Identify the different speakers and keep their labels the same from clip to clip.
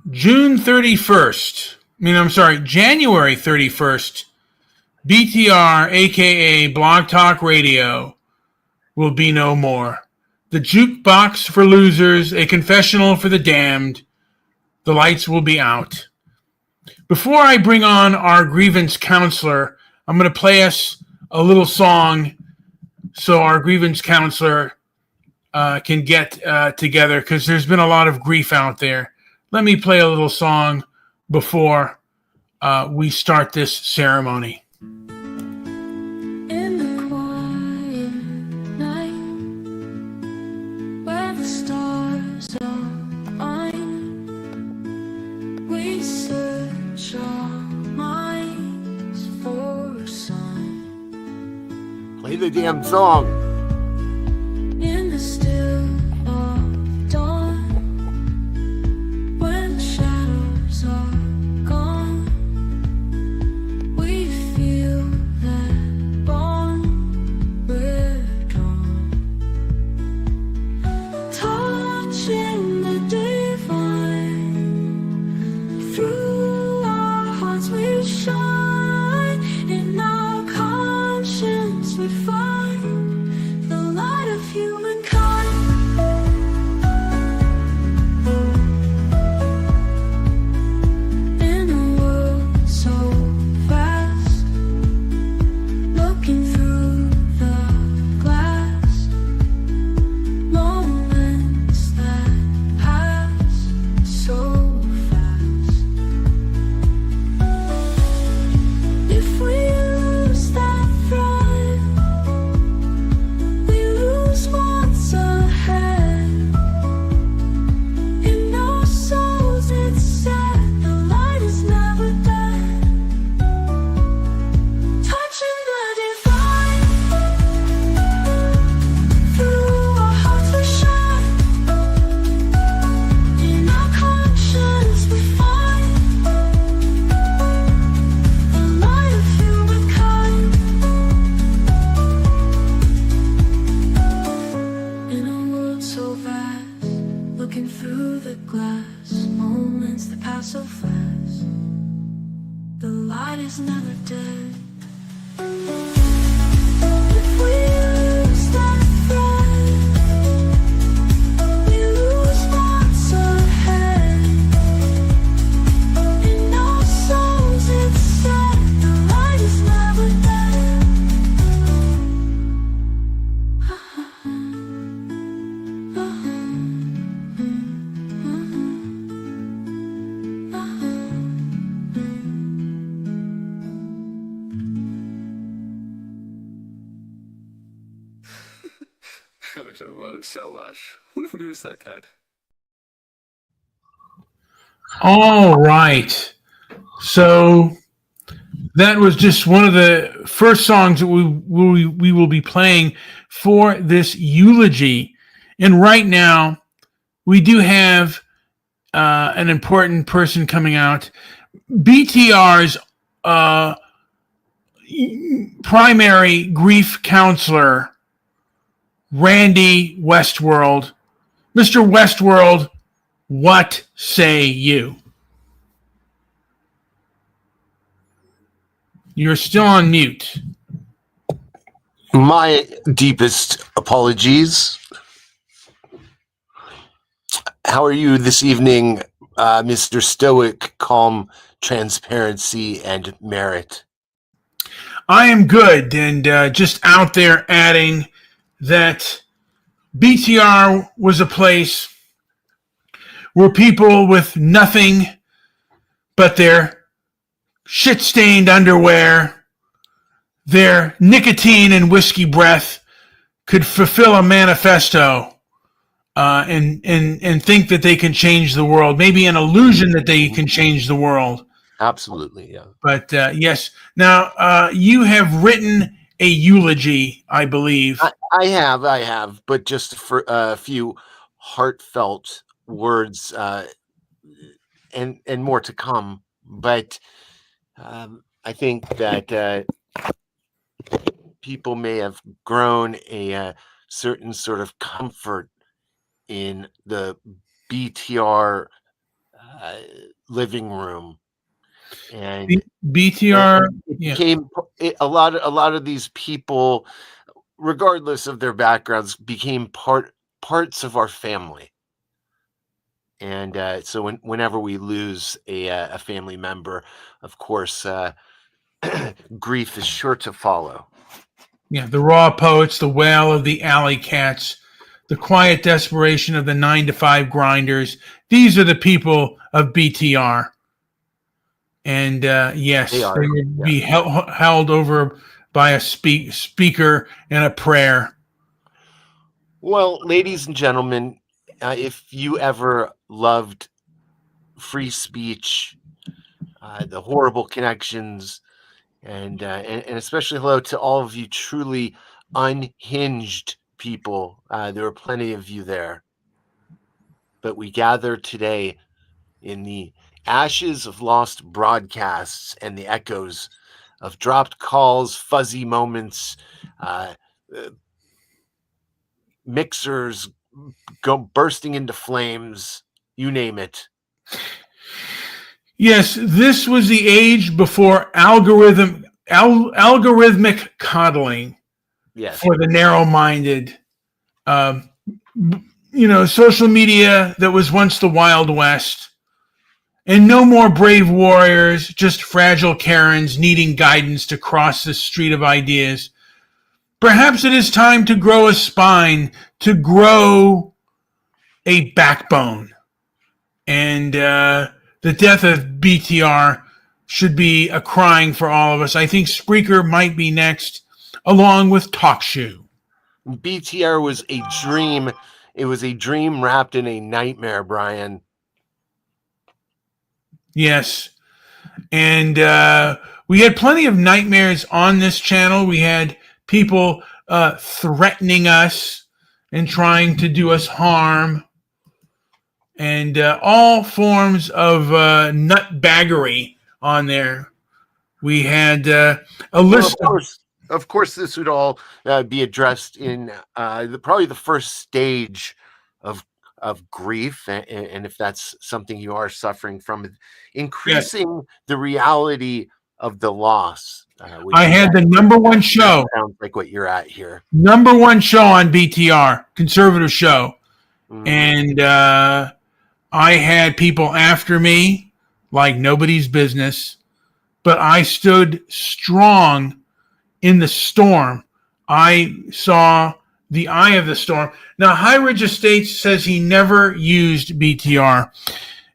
Speaker 1: January 31st, BTR, aka Blog Talk Radio, will be no more. The jukebox for losers, a confessional for the damned. The lights will be out. Before I bring on our grievance counselor, I'm going to play us a little song so our grievance counselor can get together, because there's been a lot of grief out there. Let me play a little song before we start this ceremony.
Speaker 2: In the quiet night, where the stars align, we search our minds for a sign.
Speaker 3: Play the damn song.
Speaker 2: In the still of dawn, when the shadows are gone, we feel that bond we're drawn, touching the divine. Through our hearts we shine, in our conscience we find the light of humankind. In a world so fast, looking through the glass, moments that pass so fast. If we lose that thread, we lose what's ahead. In our souls it's set, the light is never dead. Touching the divine, through our hearts we shine, in our conscience we find the light of humankind. In a world so vast, looking through the glass, moments that pass so fast, the light is never dead. If we lose that thread, we lose what's ahead. In our souls it's set, the light is never dead.
Speaker 4: I wish I loved so much. Who's that guy?
Speaker 1: All right. So that was just one of the first songs that we will be playing for this eulogy. And right now, we do have an important person coming out. BTR's primary grief counselor, Randy Westworld. Mr. Westworld, what say you? You're still on mute.
Speaker 3: My deepest apologies. How are you this evening, Mr. Stoic, Calm, Transparency, and Merit?
Speaker 1: I am good, and just out there adding that BTR was a place where people with nothing but their shit-stained underwear, their nicotine and whiskey breath could fulfill a manifesto and think that they can change the world. Maybe an illusion that they can change the world.
Speaker 3: Absolutely, yeah.
Speaker 1: But yes, now you have written a eulogy, I believe.
Speaker 3: I have, but just for a few heartfelt words, and more to come. But I think that people may have grown a certain sort of comfort in the BTR living room, and
Speaker 1: BTR,
Speaker 3: it
Speaker 1: yeah.
Speaker 3: became a lot of these people, regardless of their backgrounds, became parts of our family. And so whenever we lose a family member, of course, grief is sure to follow.
Speaker 1: Yeah, the raw poets, the wail of the alley cats, the quiet desperation of the 9 to 5 grinders. These are the people of BTR. And
Speaker 3: They
Speaker 1: yes, they
Speaker 3: are,
Speaker 1: would
Speaker 3: yeah.
Speaker 1: be held over by a speaker and a prayer.
Speaker 3: Well, ladies and gentlemen, if you ever loved free speech, the horrible connections, and especially hello to all of you truly unhinged people. There are plenty of you there, but we gather today in the ashes of lost broadcasts and the echoes of dropped calls, fuzzy moments, uh, uh, mixers go bursting into flames, you name it.
Speaker 1: Yes, this was the age before algorithmic coddling
Speaker 3: Yes.
Speaker 1: for the narrow-minded. Um, social media that was once the Wild West. And no more brave warriors, just fragile Karens needing guidance to cross the street of ideas. Perhaps it is time to grow a spine, to grow a backbone. And the death of BTR should be a crying for all of us. I think Spreaker might be next, along with TalkShoe.
Speaker 3: BTR was a dream. It was a dream wrapped in a nightmare, Brian.
Speaker 1: Yes. And we had plenty of nightmares on this channel. We had people threatening us and trying to do us harm, and all forms of nutbaggery on there. We had a list
Speaker 3: of course, this would all be addressed in probably the first stage of grief, and if that's something you are suffering from, increasing the reality of the loss.
Speaker 1: I had the number one show.
Speaker 3: Sounds like what you're at here.
Speaker 1: Number one show on BTR, conservative show. And I had people after me like nobody's business, but I stood strong in the storm. I saw the eye of the storm. Now, High Ridge Estates says he never used BTR,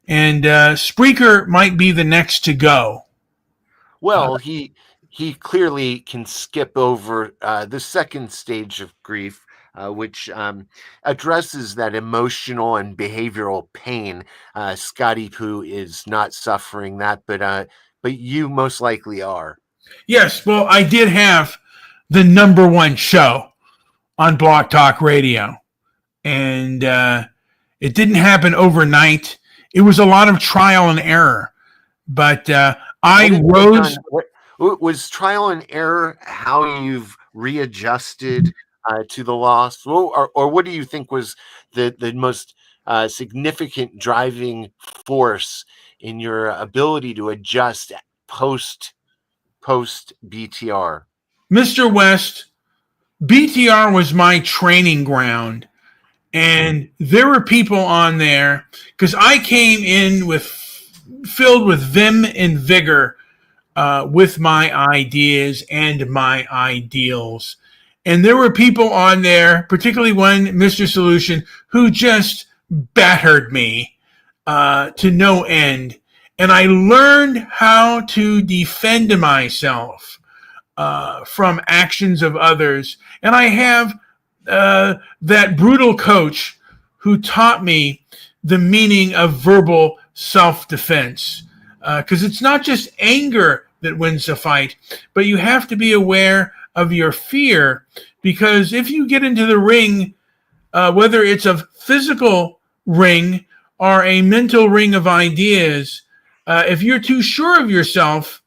Speaker 1: and Spreaker might be the next to go.
Speaker 3: Well, he clearly can skip over the second stage of grief, which addresses that emotional and behavioral pain. Scotty Poo is not suffering that, but you most likely are.
Speaker 1: Yes, well, I did have the number one show on Block Talk Radio, and it didn't happen overnight. It was a lot of trial and error, but I rose.
Speaker 3: Was trial and error how you've readjusted to the loss, or what do you think was the most significant driving force in your ability to adjust post BTR?
Speaker 1: Mr. West, BTR was my training ground, and there were people on there because I came in filled with vim and vigor with my ideas and my ideals. And there were people on there, particularly one Mr. Solution, who just battered me to no end. And I learned how to defend myself from actions of others. And I have that brutal coach who taught me the meaning of verbal self-defense. Because it's not just anger that wins a fight, but you have to be aware of your fear. Because if you get into the ring, whether it's a physical ring or a mental ring of ideas, if you're too sure of yourself,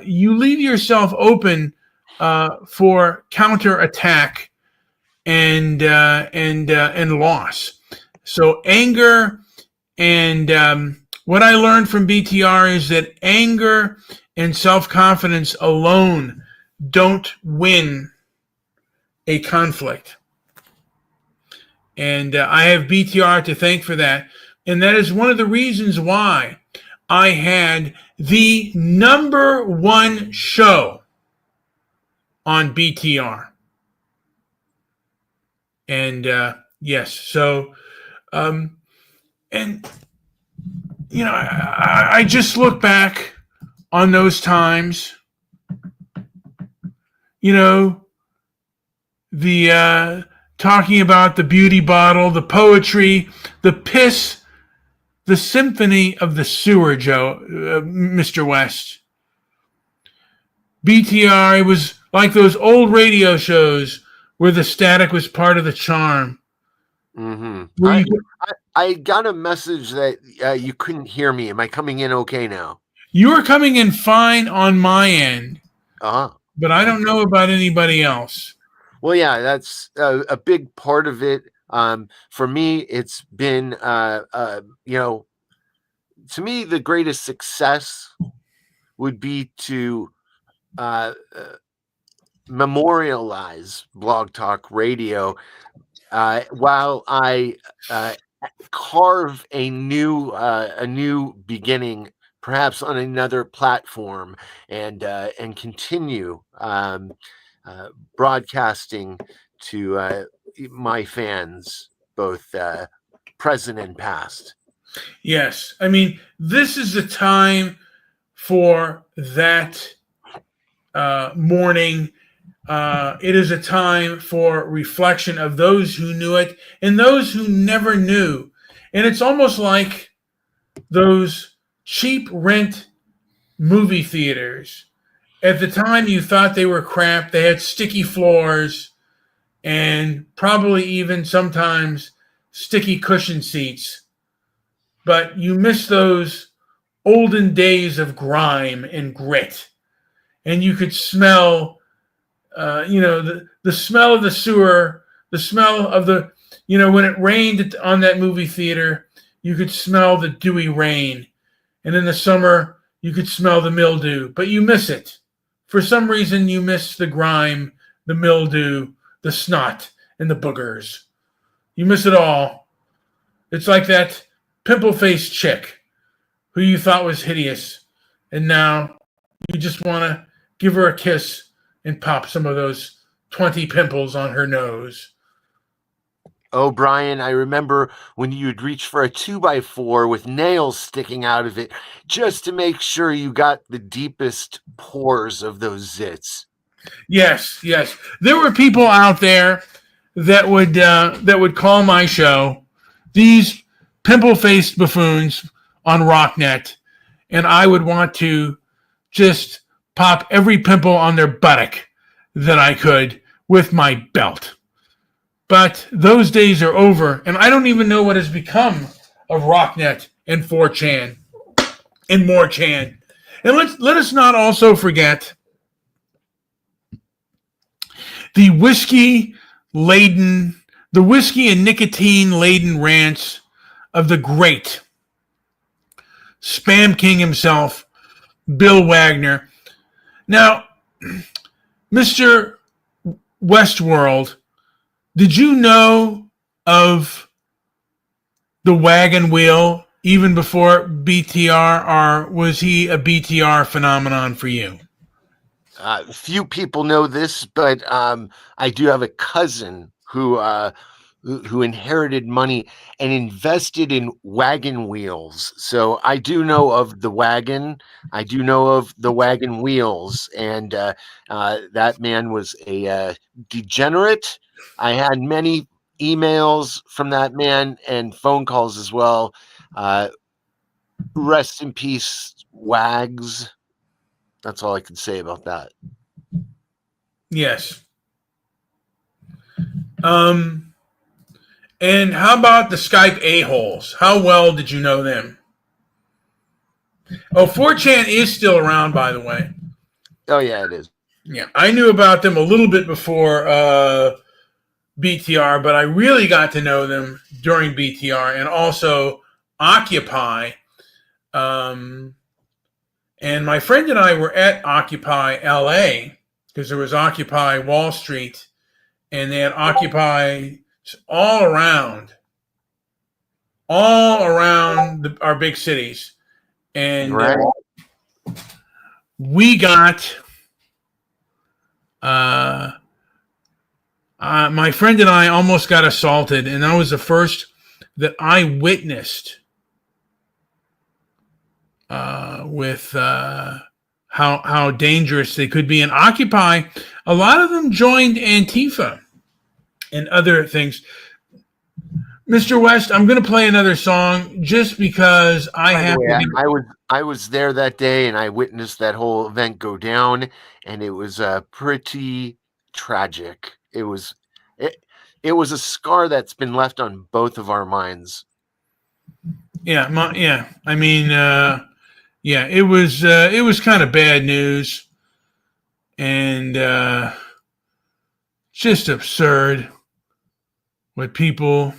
Speaker 1: you leave yourself open for counterattack and loss. So anger and what I learned from BTR is that anger and self-confidence alone don't win a conflict. And I have BTR to thank for that. And that is one of the reasons why I had the #1 show on BTR. And yes, so, and, you know, I just look back on those times, you know, the talking about the beauty bottle, the poetry, the piss, the symphony of the sewer, Mr. West. BTR, it was like those old radio shows where the static was part of the charm.
Speaker 3: Mm-hmm. I got a message that you couldn't hear me. Am I coming in okay now?
Speaker 1: You are coming in fine on my end, but I don't know about anybody else.
Speaker 3: Well, yeah, that's a big part of it. For me, it's been, you know, to me, the greatest success would be to memorialize Blog Talk Radio while I carve a new beginning, perhaps on another platform, and continue broadcasting to my fans, both present and past.
Speaker 1: Yes, I mean, this is the time for that morning. It is a time for reflection of those who knew it and those who never knew. And it's almost like those cheap rent movie theaters. At the time, you thought they were crap. They had sticky floors and probably even sometimes sticky cushion seats. But you miss those olden days of grime and grit. And you could smell, the smell of the sewer, the smell of the, when it rained on that movie theater, you could smell the dewy rain. And in the summer, you could smell the mildew, but you miss it. For some reason, you miss the grime, the mildew, the snot, and the boogers. You miss it all. It's like that pimple-faced chick who you thought was hideous, and now you just want to give her a kiss and pop some of those 20 pimples on her nose.
Speaker 3: Oh, Brian, I remember when you'd reach for a 2x4 with nails sticking out of it just to make sure you got the deepest pores of those zits.
Speaker 1: Yes. There were people out there that would call my show these pimple-faced buffoons on Rocknet, and I would want to just pop every pimple on their buttock that I could with my belt. But those days are over, and I don't even know what has become of Rocknet and 4chan and morechan. And let us not also forget the whiskey and nicotine-laden rants of the great Spam King himself, Bill Wagner. Now, Mr. Westworld, did you know of the wagon wheel even before BTR, or was he a BTR phenomenon for you?
Speaker 3: Few people know this, but I do have a cousin who inherited money and invested in wagon wheels. So I do know of the wagon. I do know of the wagon wheels, and that man was a degenerate. I had many emails from that man and phone calls as well. Rest in peace, Wags. That's all I can say about that.
Speaker 1: Yes. And how about the Skype a-holes? How well did you know them? Oh, 4chan is still around, by the way.
Speaker 3: Oh, yeah, it is.
Speaker 1: Yeah, I knew about them a little bit before BTR, but I really got to know them during BTR, and also Occupy. And my friend and I were at Occupy LA because there was Occupy Wall Street, and they had Occupy all around our big cities. And
Speaker 3: Right.
Speaker 1: We got my friend and I almost got assaulted, and that was the first that I witnessed with how dangerous they could be. And Occupy, a lot of them joined Antifa and other things. Mr. West, I'm going to play another song just because I
Speaker 3: By the
Speaker 1: have
Speaker 3: way,
Speaker 1: to be.
Speaker 3: I was there that day, and I witnessed that whole event go down, and it was pretty tragic. It was a scar that's been left on both of our minds.
Speaker 1: Yeah, I mean, it was kind of bad news, and just absurd what people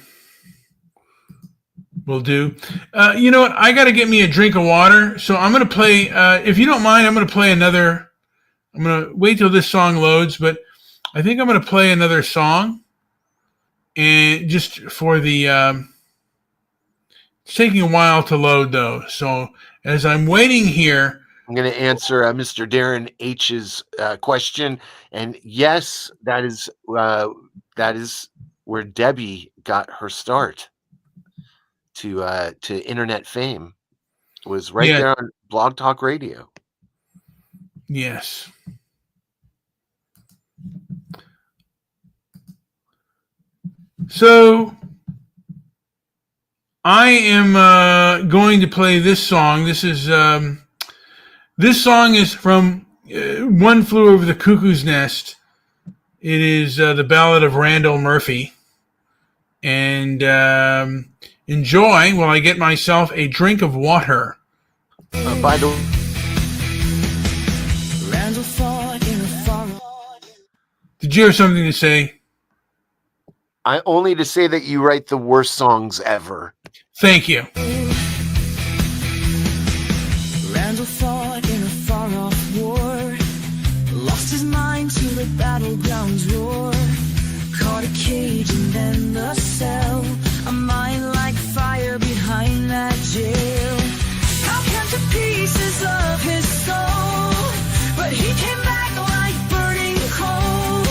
Speaker 1: will do. You know what? I got to get me a drink of water, so I'm going to play. If you don't mind, I'm going to play another. I'm going to wait till this song loads, but I think I'm going to play another song, and just for the. It's taking a while to load though, so as I'm waiting here,
Speaker 3: I'm going to answer Mr. Darren H's question, and yes, that is where Debbie got her start to internet fame. It was right there on Blog Talk Radio.
Speaker 1: Yes. So I am going to play this song. This song is from One Flew Over the Cuckoo's Nest. It is the Ballad of Randall Murphy. And enjoy while I get myself a drink of water.
Speaker 3: By the way,
Speaker 1: did you have something to say?
Speaker 3: only to say that you write the worst songs ever.
Speaker 1: Thank you.
Speaker 2: Randall fought in a far-off war, lost his mind to the battlegrounds roar, caught a cage and then the cell, a mind like fire behind that jail. How cut to pieces of his soul, but he came back like burning coal.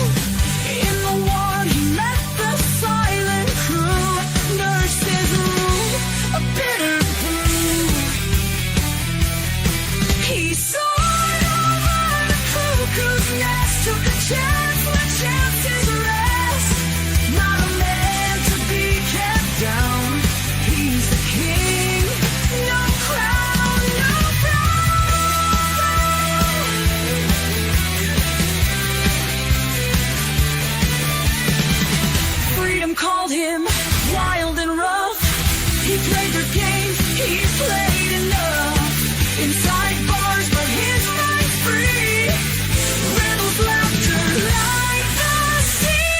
Speaker 2: In the war he met the silent crew, nursed his wound, a bitter brew. He soared over the cuckoo's nest, took a chance where chances rest. Not a man to be kept down. He's the king, no crown, no throne. Freedom called him wild and rough. He played their games, he played enough. Inside bars, but his mind's free. Randall's laughter like the sea.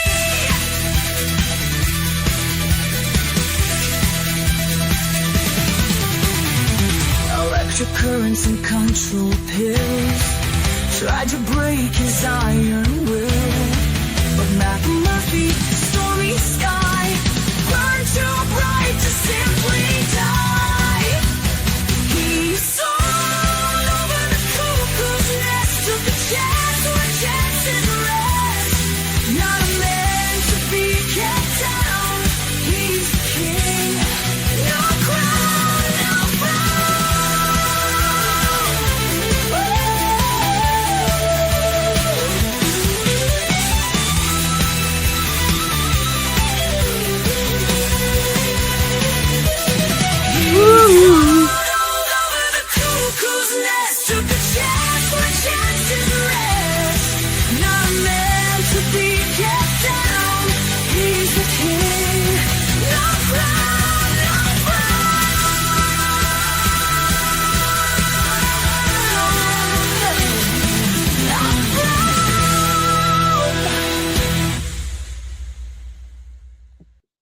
Speaker 2: Electric currents and control pills tried to break his iron will, but Mac Murphy, stormy sky, burned too bright to simply die. He soared over the cuckoo's nest, took a chance where chances rest. Not a man to be kept down. He's the king, no crown, no throne.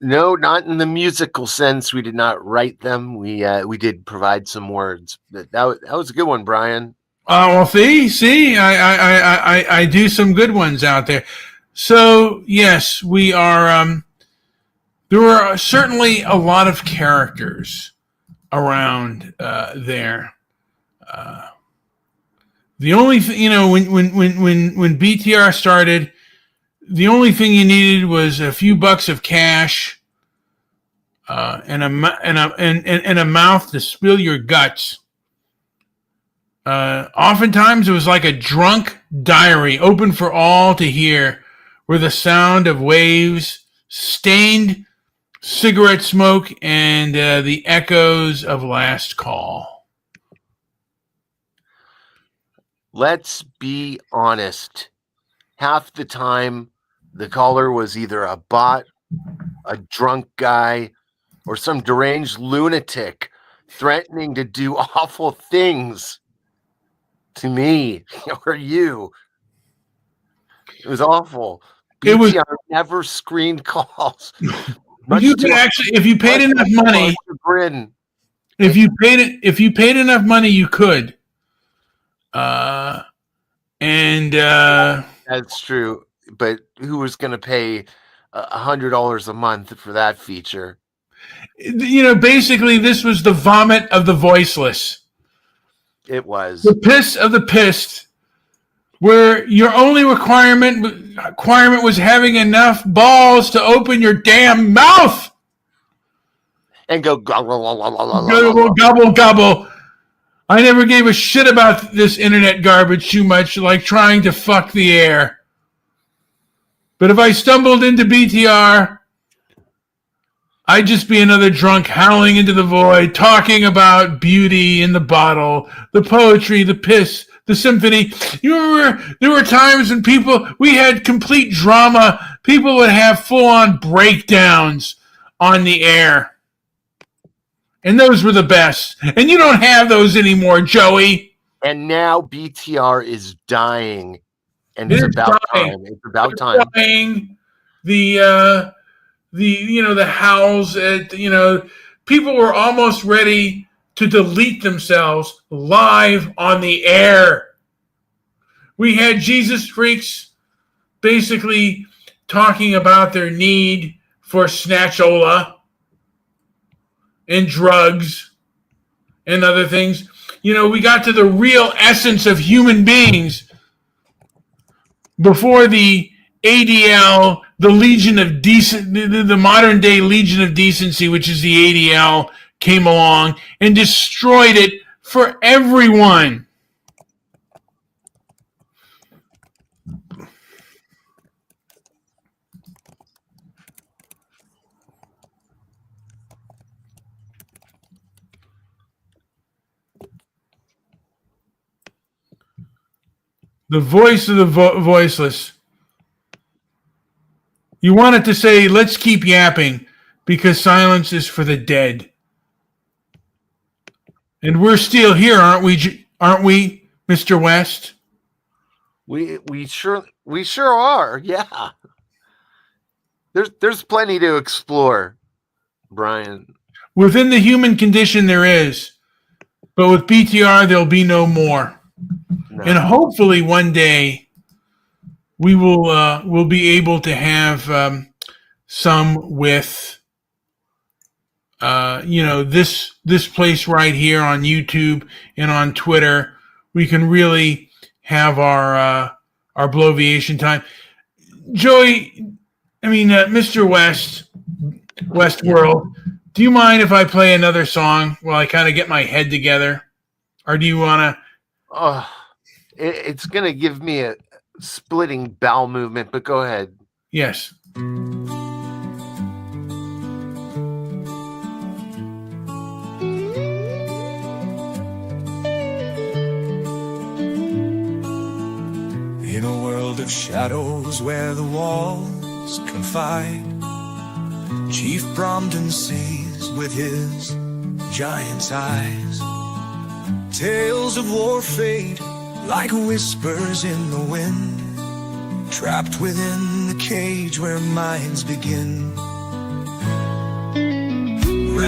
Speaker 3: No, not in the musical sense. We did not write them. We did provide some words. But that was a good one, Brian.
Speaker 1: Well, see, I do some good ones out there. So yes, we are. There were certainly a lot of characters around there. The only thing, when BTR started, the only thing you needed was a few bucks of cash, and a mouth to spill your guts. Oftentimes it was like a drunk diary, open for all to hear, where the sound of waves, stained cigarette smoke, and the echoes of last call.
Speaker 3: Let's be honest. Half the time, the caller was either a bot, a drunk guy, or some deranged lunatic threatening to do awful things to me or you. It was awful. BTR never screened calls.
Speaker 1: You could actually, if you paid enough money, if you paid enough money, you could. That's
Speaker 3: true. But who was going to pay $100 a month for that feature?
Speaker 1: Basically, this was the vomit of the voiceless.
Speaker 3: It was
Speaker 1: the piss of the pissed, where your only requirement was having enough balls to open your damn mouth
Speaker 3: and go gobble,
Speaker 1: gobble, gobble. I never gave a shit about this internet garbage too much, like trying to fuck the air. But if I stumbled into BTR, I'd just be another drunk howling into the void, talking about beauty in the bottle, the poetry, the piss, the symphony. You remember there were times when we had complete drama. People would have full-on breakdowns on the air. And those were the best. And you don't have those anymore, Joey.
Speaker 3: And now BTR is dying. And it's about time. It's about time.
Speaker 1: Dying. The howls, people were almost ready to delete themselves live on the air. We had Jesus freaks basically talking about their need for snatchola and drugs and other things. We got to the real essence of human beings before the ADL, the Legion of the modern day Legion of Decency, which is the ADL, came along and destroyed it for everyone. The voice of the voiceless. You wanted to say, let's keep yapping, because silence is for the dead. And we're still here, aren't we, Mr. West?
Speaker 3: We sure are. Yeah. There's plenty to explore, Brian.
Speaker 1: Within the human condition there is, but with BTR there'll be no more. No. And hopefully one day we will be able to have some with this place right here on YouTube and on Twitter. We can really have our bloviation time. Joey, Mr. Westworld, do you mind if I play another song while I kind of get my head together? Or do you want to?
Speaker 3: It's going to give me a splitting bowel movement, but go ahead.
Speaker 1: Yes.
Speaker 2: In a world of shadows where the walls confide, Chief Bromden sees with his giant's eyes. Tales of war fade like whispers in the wind, trapped within the cage where minds begin.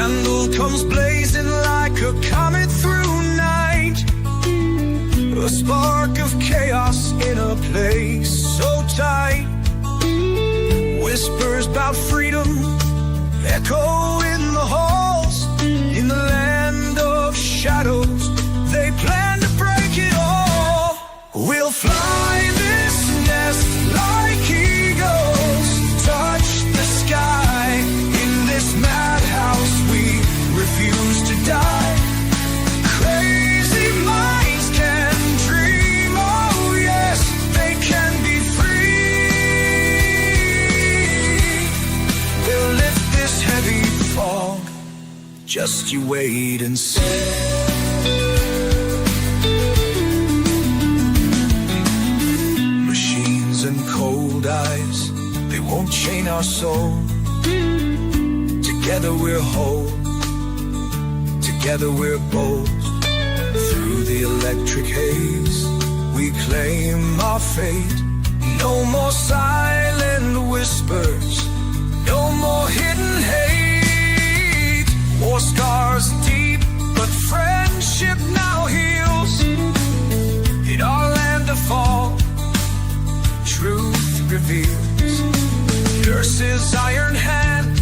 Speaker 2: candle comes blazing like a comet through night. A spark of chaos in a place so tight. Whispers about freedom echo in the halls. In the land of shadows, they plan to break it all. We'll fly this nest like eagles, touch the sky. In this madhouse we refuse to die. Crazy minds can dream, oh yes, they can be free. We'll lift this heavy fog, just you wait and see. Machines and cold eyes, they won't chain our soul. Together we're whole, together we're bold. Through the electric haze, we claim our fate. No more silent whispers, no more hidden hate. War scars deep, but friendship now heals. In our land of fall, truth reveals. Nurse's iron hand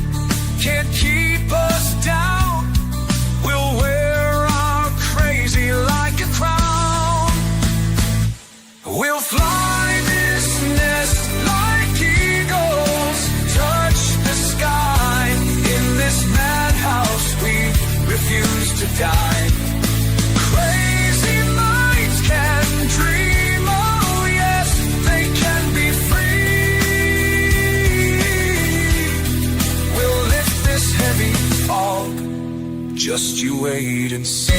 Speaker 2: can't keep us down. We'll wear our crazy like a crown. We'll fly this nest like eagles, touch the sky. In this madhouse we refuse to die. Crazy minds can dream, oh yes, they can be free. We'll lift this heavy fog, just you wait and see.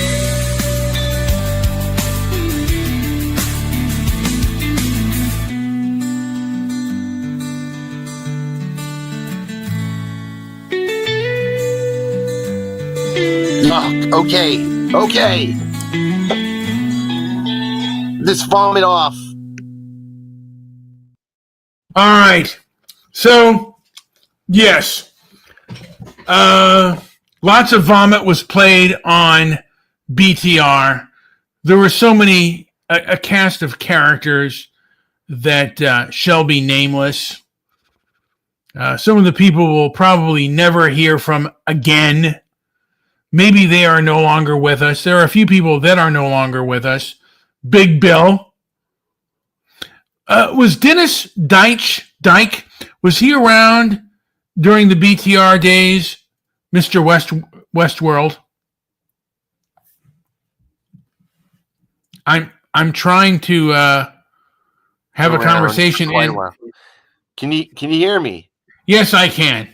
Speaker 3: Okay. This vomit off.
Speaker 1: All right. So, yes. Lots of vomit was played on BTR. There were so many, a cast of characters that shall be nameless. Some of the people will probably never hear from again. Maybe they are no longer with us. There are a few people that are no longer with us. Big Bill. Was Dennis Dyke, was he around during the BTR days, Mr. Westworld? I'm trying to have a conversation.
Speaker 3: Can you hear me?
Speaker 1: Yes, I can.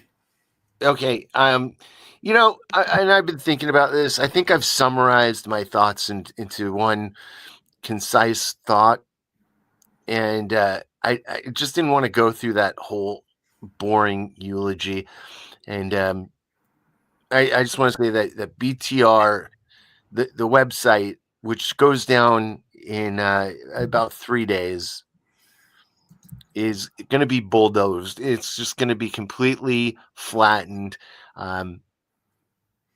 Speaker 3: Okay. And I've been thinking about this. I think I've summarized my thoughts into one concise thought. And I just didn't want to go through that whole boring eulogy. And I just want to say that BTR, the website, which goes down in about 3 days, is going to be bulldozed. It's just going to be completely flattened.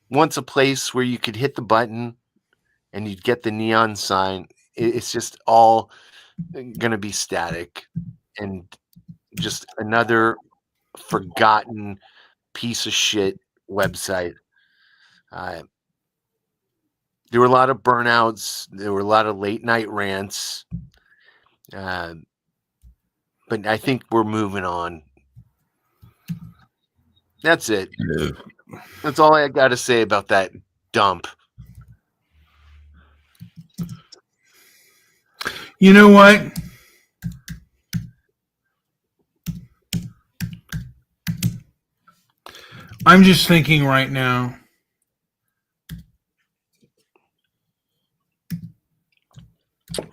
Speaker 3: Once a place where you could hit the button and you'd get the neon sign, it's just all going to be static and just another forgotten piece of shit website. There were a lot of burnouts. There were a lot of late night rants. But I think we're moving on. That's it.
Speaker 1: Yeah.
Speaker 3: That's all I got to say about that dump.
Speaker 1: You know what? I'm just thinking right now.
Speaker 3: I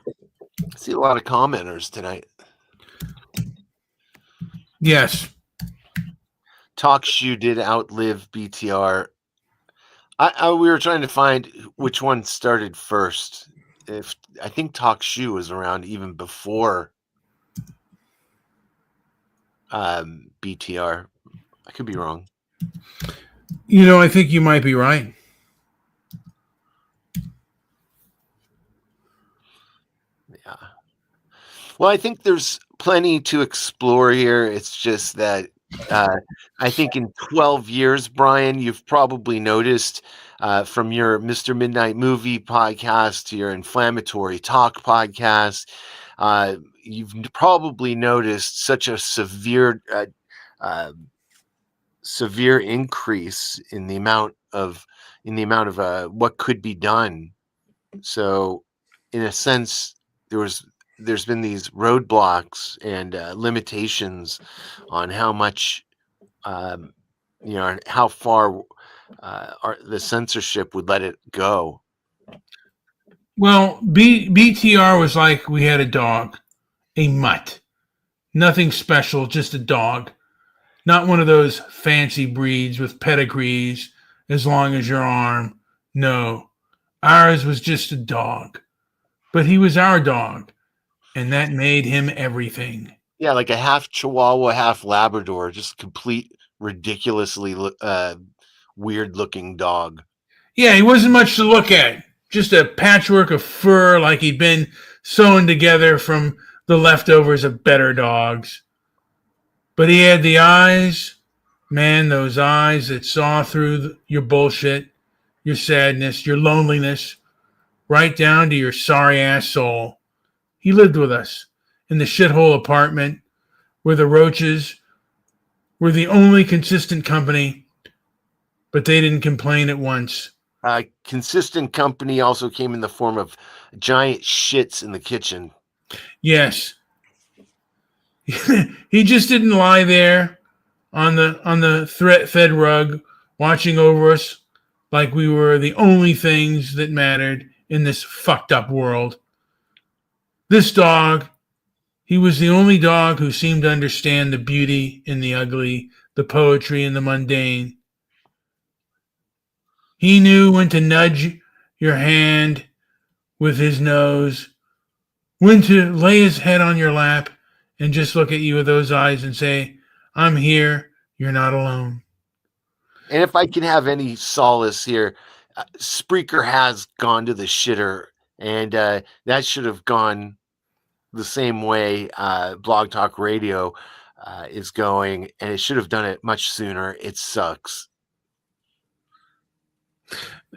Speaker 3: see a lot of commenters tonight.
Speaker 1: Yes.
Speaker 3: Talk Shoe did outlive BTR. We were trying to find which one started first. I think Talk Shoe was around even before BTR. I could be wrong.
Speaker 1: I think you might be right.
Speaker 3: Yeah. Well, I think there's plenty to explore here. It's just that I think in 12 years, Brian, you've probably noticed from your Mr. Midnight Movie podcast to your Inflammatory Talk podcast, you've probably noticed such a uh, severe increase in the amount of what could be done. So, in a sense, there's been these roadblocks and limitations on how much and how far the censorship would let it go.
Speaker 1: Well, BTR was like we had a dog, a mutt. Nothing special, just a dog. Not one of those fancy breeds with pedigrees as long as your arm. No, ours was just a dog. But he was our dog, and that made him everything.
Speaker 3: Yeah, like a half Chihuahua, half Labrador, just complete ridiculously weird looking dog.
Speaker 1: Yeah, he wasn't much to look at. Just a patchwork of fur like he'd been sewn together from the leftovers of better dogs. But he had the eyes, man, those eyes that saw through your bullshit, your sadness, your loneliness, right down to your sorry-ass soul. He lived with us in the shithole apartment where the roaches were the only consistent company, but they didn't complain at once.
Speaker 3: Consistent company also came in the form of giant shits in the kitchen.
Speaker 1: Yes. He just didn't lie there on the threat-fed rug watching over us like we were the only things that mattered in this fucked up world. This dog, he was the only dog who seemed to understand the beauty in the ugly, the poetry in the mundane. He knew when to nudge your hand with his nose, when to lay his head on your lap and just look at you with those eyes and say, I'm here, you're not alone.
Speaker 3: And if I can have any solace here, Spreaker has gone to the shitter, and that should have gone the same way Blog Talk Radio is going, and it should have done it much sooner. It sucks.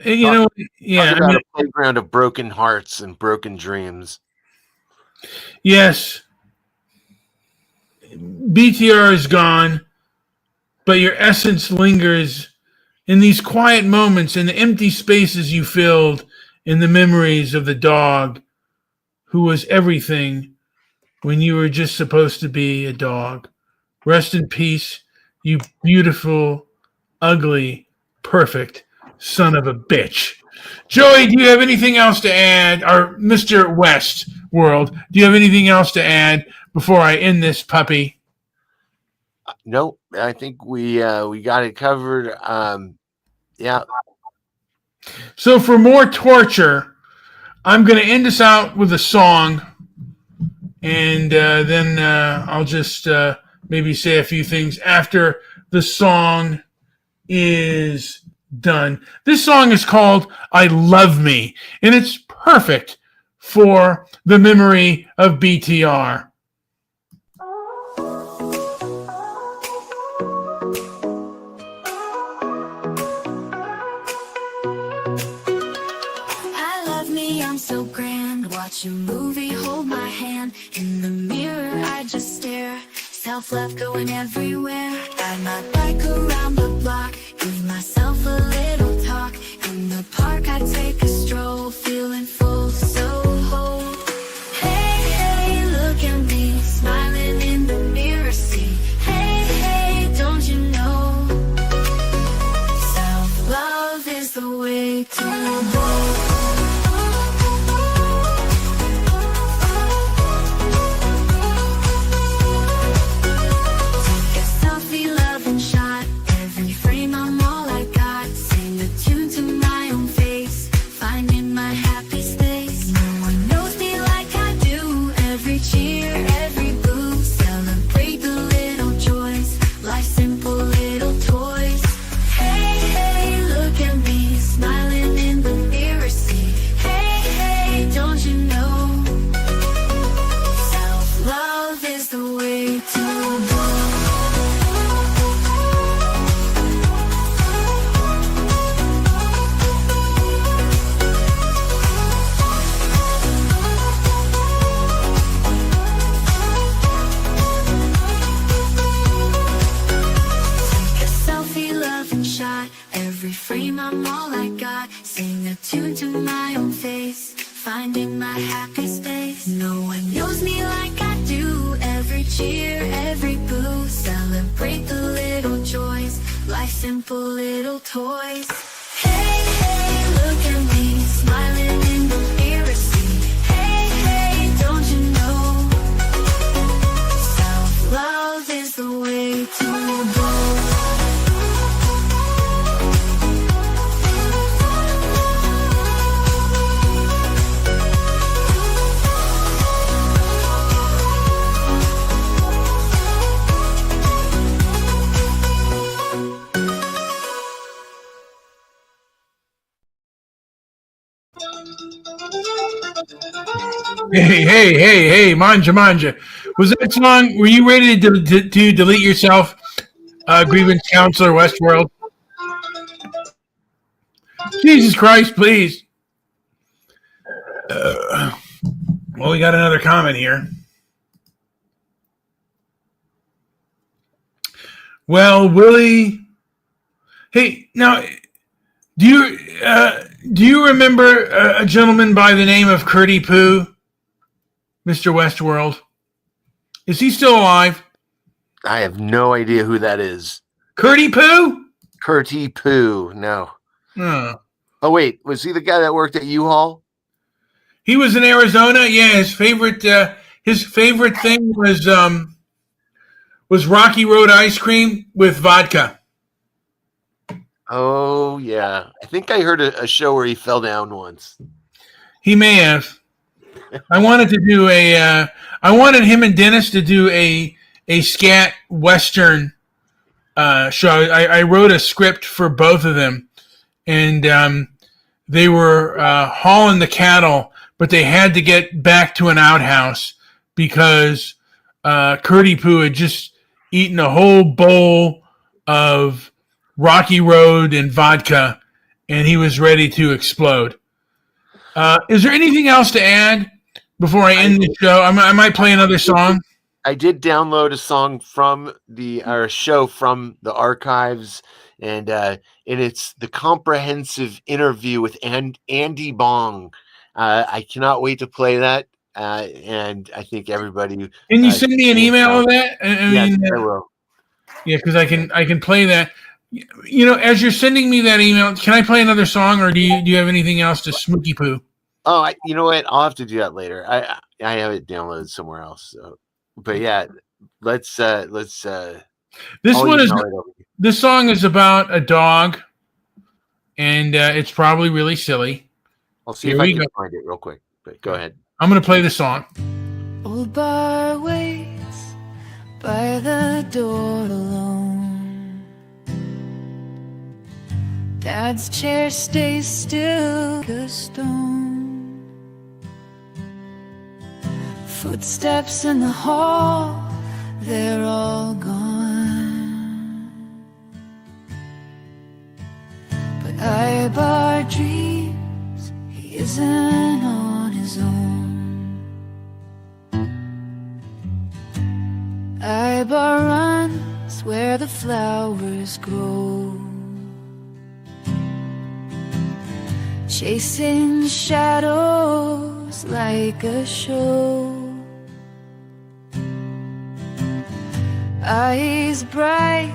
Speaker 1: Yeah.
Speaker 3: A playground of broken hearts and broken dreams.
Speaker 1: Yes. BTR is gone, but your essence lingers in these quiet moments, in the empty spaces you filled, in the memories of the dog who was everything when you were just supposed to be a dog. Rest in peace, you beautiful, ugly, perfect son of a bitch. Joey, do you have anything else to add? Or Mr. West World, do you have anything else to add before I end this puppy?
Speaker 3: Nope, I think we got it covered. Yeah.
Speaker 1: So for more torture, I'm going to end us out with a song, and then I'll just maybe say a few things after the song is done. This song is called I Love Me, and it's perfect for the memory of BTR.
Speaker 2: I love me, I'm so grand. Watch a movie, hold my hand. In the mirror, I just stare. Self-love going everywhere. Ride my bike around the block. Give myself a little talk. In the park, I take a stroll. Feeling full, so whole. Hey, hey, look at me. Smiling in the mirror, see. Hey, hey, don't you know? Self-love is the way to go. Selfie, love, and shot. Every frame I'm all I got. Sing a tune to my own face, finding my happy space. No one knows me like I do. Every cheer, every boo, celebrate the little joys, life's simple little toys. Hey, hey, look at me, smiling in the mirror, see. Hey, hey, don't you know, self-love is the way to go.
Speaker 1: Hey, manja. Was that song, were you ready to delete yourself, grievance counselor Westworld? Jesus Christ, please. Well, we got another comment here. Well, Willie, hey, now, do you remember a gentleman by the name of Curdy Poo, Mr. Westworld? Is he still alive?
Speaker 3: I have no idea who that is.
Speaker 1: Curdy Poo?
Speaker 3: Curdy Poo, no.
Speaker 1: Oh.
Speaker 3: Oh, wait, was he the guy that worked at U-Haul?
Speaker 1: He was in Arizona. Yeah, his favorite thing was Rocky Road ice cream with vodka.
Speaker 3: Oh, yeah. I think I heard a show where he fell down once.
Speaker 1: He may have. I wanted him and Dennis to do a scat western show. I wrote a script for both of them, and they were hauling the cattle, but they had to get back to an outhouse because Curdy Poo had just eaten a whole bowl of Rocky Road and vodka, and he was ready to explode. Is there anything else to add before I end the show? I might play another song.
Speaker 3: I did download a song from our show from the archives, and it's the comprehensive interview with Andy Bong. I cannot wait to play that, and I think everybody.
Speaker 1: Can you send me an email of that?
Speaker 3: Yes, I will.
Speaker 1: Yeah, because I can play that. You know, as you're sending me that email, can I play another song, or do you have anything else to Smooky Poo?
Speaker 3: Oh, you know what? I'll have to do that later. I have it downloaded somewhere else. So, but yeah, let's. This
Speaker 1: song is about a dog, and it's probably really silly.
Speaker 3: I'll see if I can find it real quick. But go ahead.
Speaker 1: I'm gonna play the song.
Speaker 2: Old bar waits by the door alone. Dad's chair stays still like a stone. Footsteps in the hall, they're all gone. But Ibar dreams he isn't on his own. Ibar runs where the flowers grow, chasing shadows like a show. Eyes bright,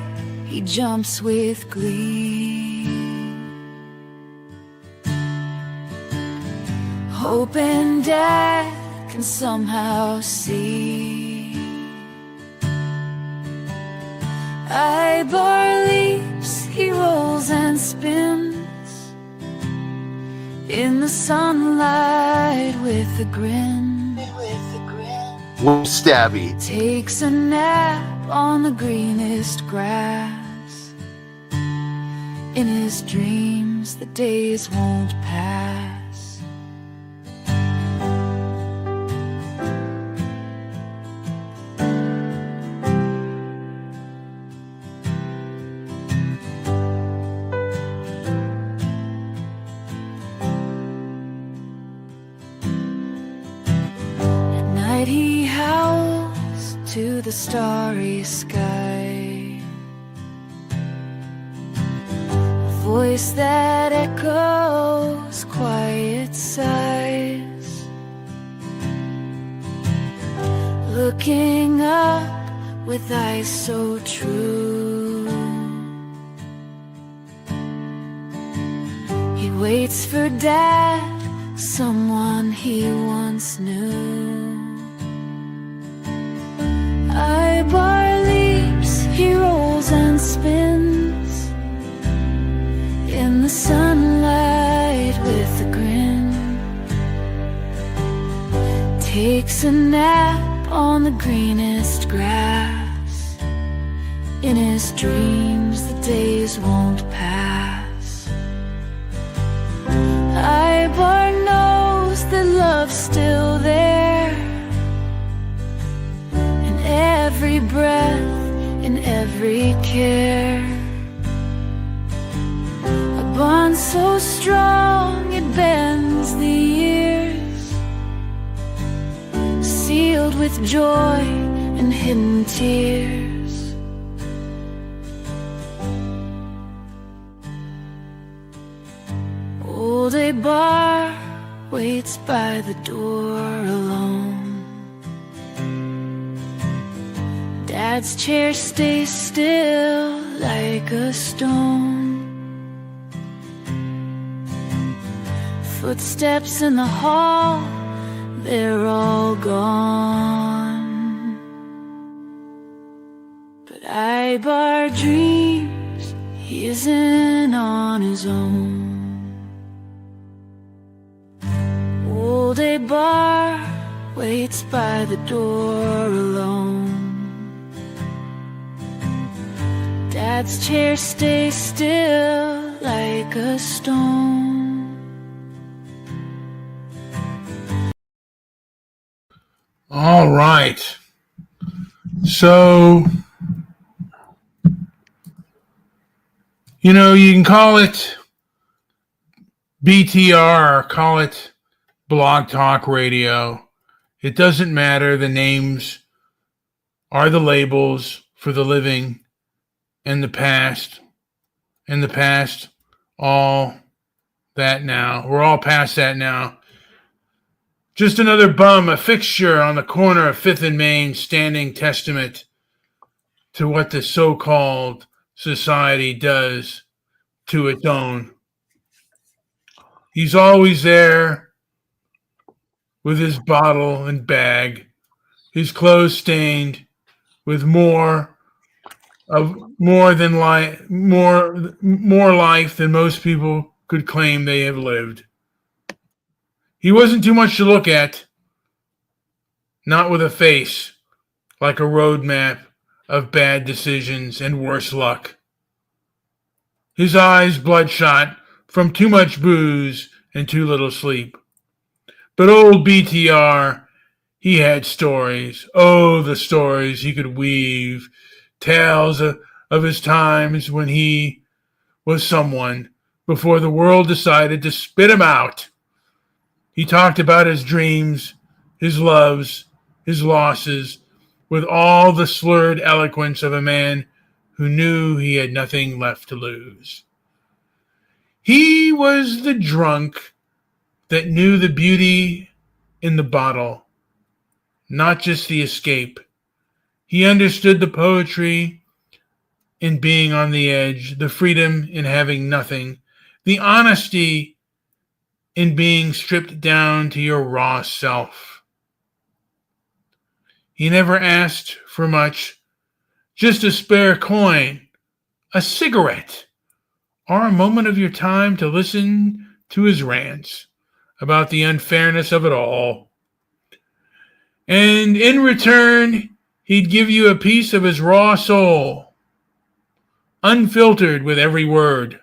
Speaker 2: he jumps with glee, hoping Dad can somehow see. Ibar leaps, he rolls and spins in the sunlight with a grin.
Speaker 3: Stabby
Speaker 2: takes a nap on the greenest grass. In his dreams, the days won't pass. At night he howls to the starry sky, voice that echoes quiet sighs, looking up with eyes so true. He waits for Dad, someone he once knew. Bar leaps, he rolls and spins in the sunlight with a grin. Takes a nap on the greenest grass. In his dreams the days won't pass. Bar knows that love's still there, in every breath, in every care. A bond so strong it bends the years, sealed with joy and hidden tears. Old Bar waits by the door alone. Dad's chair stays still like a stone. Footsteps in the hall, they're all gone. But Bar dreams he isn't on his own. Old Bar waits by the door alone. Dad's chair stays still like a stone.
Speaker 1: All right. So, you know, you can call it BTR or call it Blog Talk Radio. It doesn't matter. The names are the labels for the living and the past. In the past, all that now. We're all past that now. Just another bum, a fixture on the corner of 5th and Main, standing testament to what the so-called society does to its own. He's always there with his bottle and bag, his clothes stained with more life than most people could claim they have lived. He wasn't too much to look at, not with a face like a roadmap of bad decisions and worse luck. His eyes bloodshot from too much booze and too little sleep. But old BTR, he had stories. Oh, the stories he could weave. Tales of his times when he was someone before the world decided to spit him out. He talked about his dreams, his loves, his losses, with all the slurred eloquence of a man who knew he had nothing left to lose. He was the drunk that knew the beauty in the bottle, not just the escape. He understood the poetry in being on the edge, the freedom in having nothing, the honesty in being stripped down to your raw self. He never asked for much, just a spare coin, a cigarette, or a moment of your time to listen to his rants about the unfairness of it all. And in return, he'd give you a piece of his raw soul, unfiltered with every word.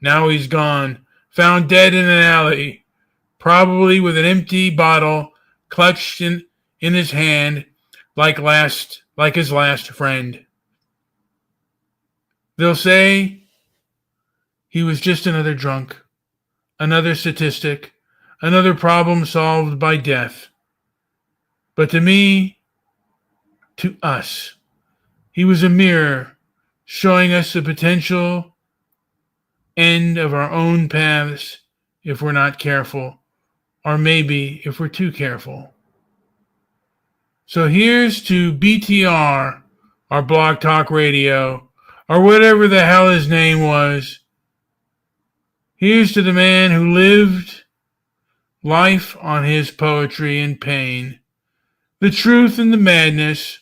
Speaker 1: Now he's gone, found dead in an alley, probably with an empty bottle clutched in his hand like his last friend. They'll say he was just another drunk, another statistic, another problem solved by death. But to me, to us, he was a mirror showing us the potential end of our own paths if we're not careful, or maybe if we're too careful. So here's to BTR, our Blog Talk Radio, or whatever the hell his name was. Here's to the man who lived life on his poetry and pain, the truth and the madness.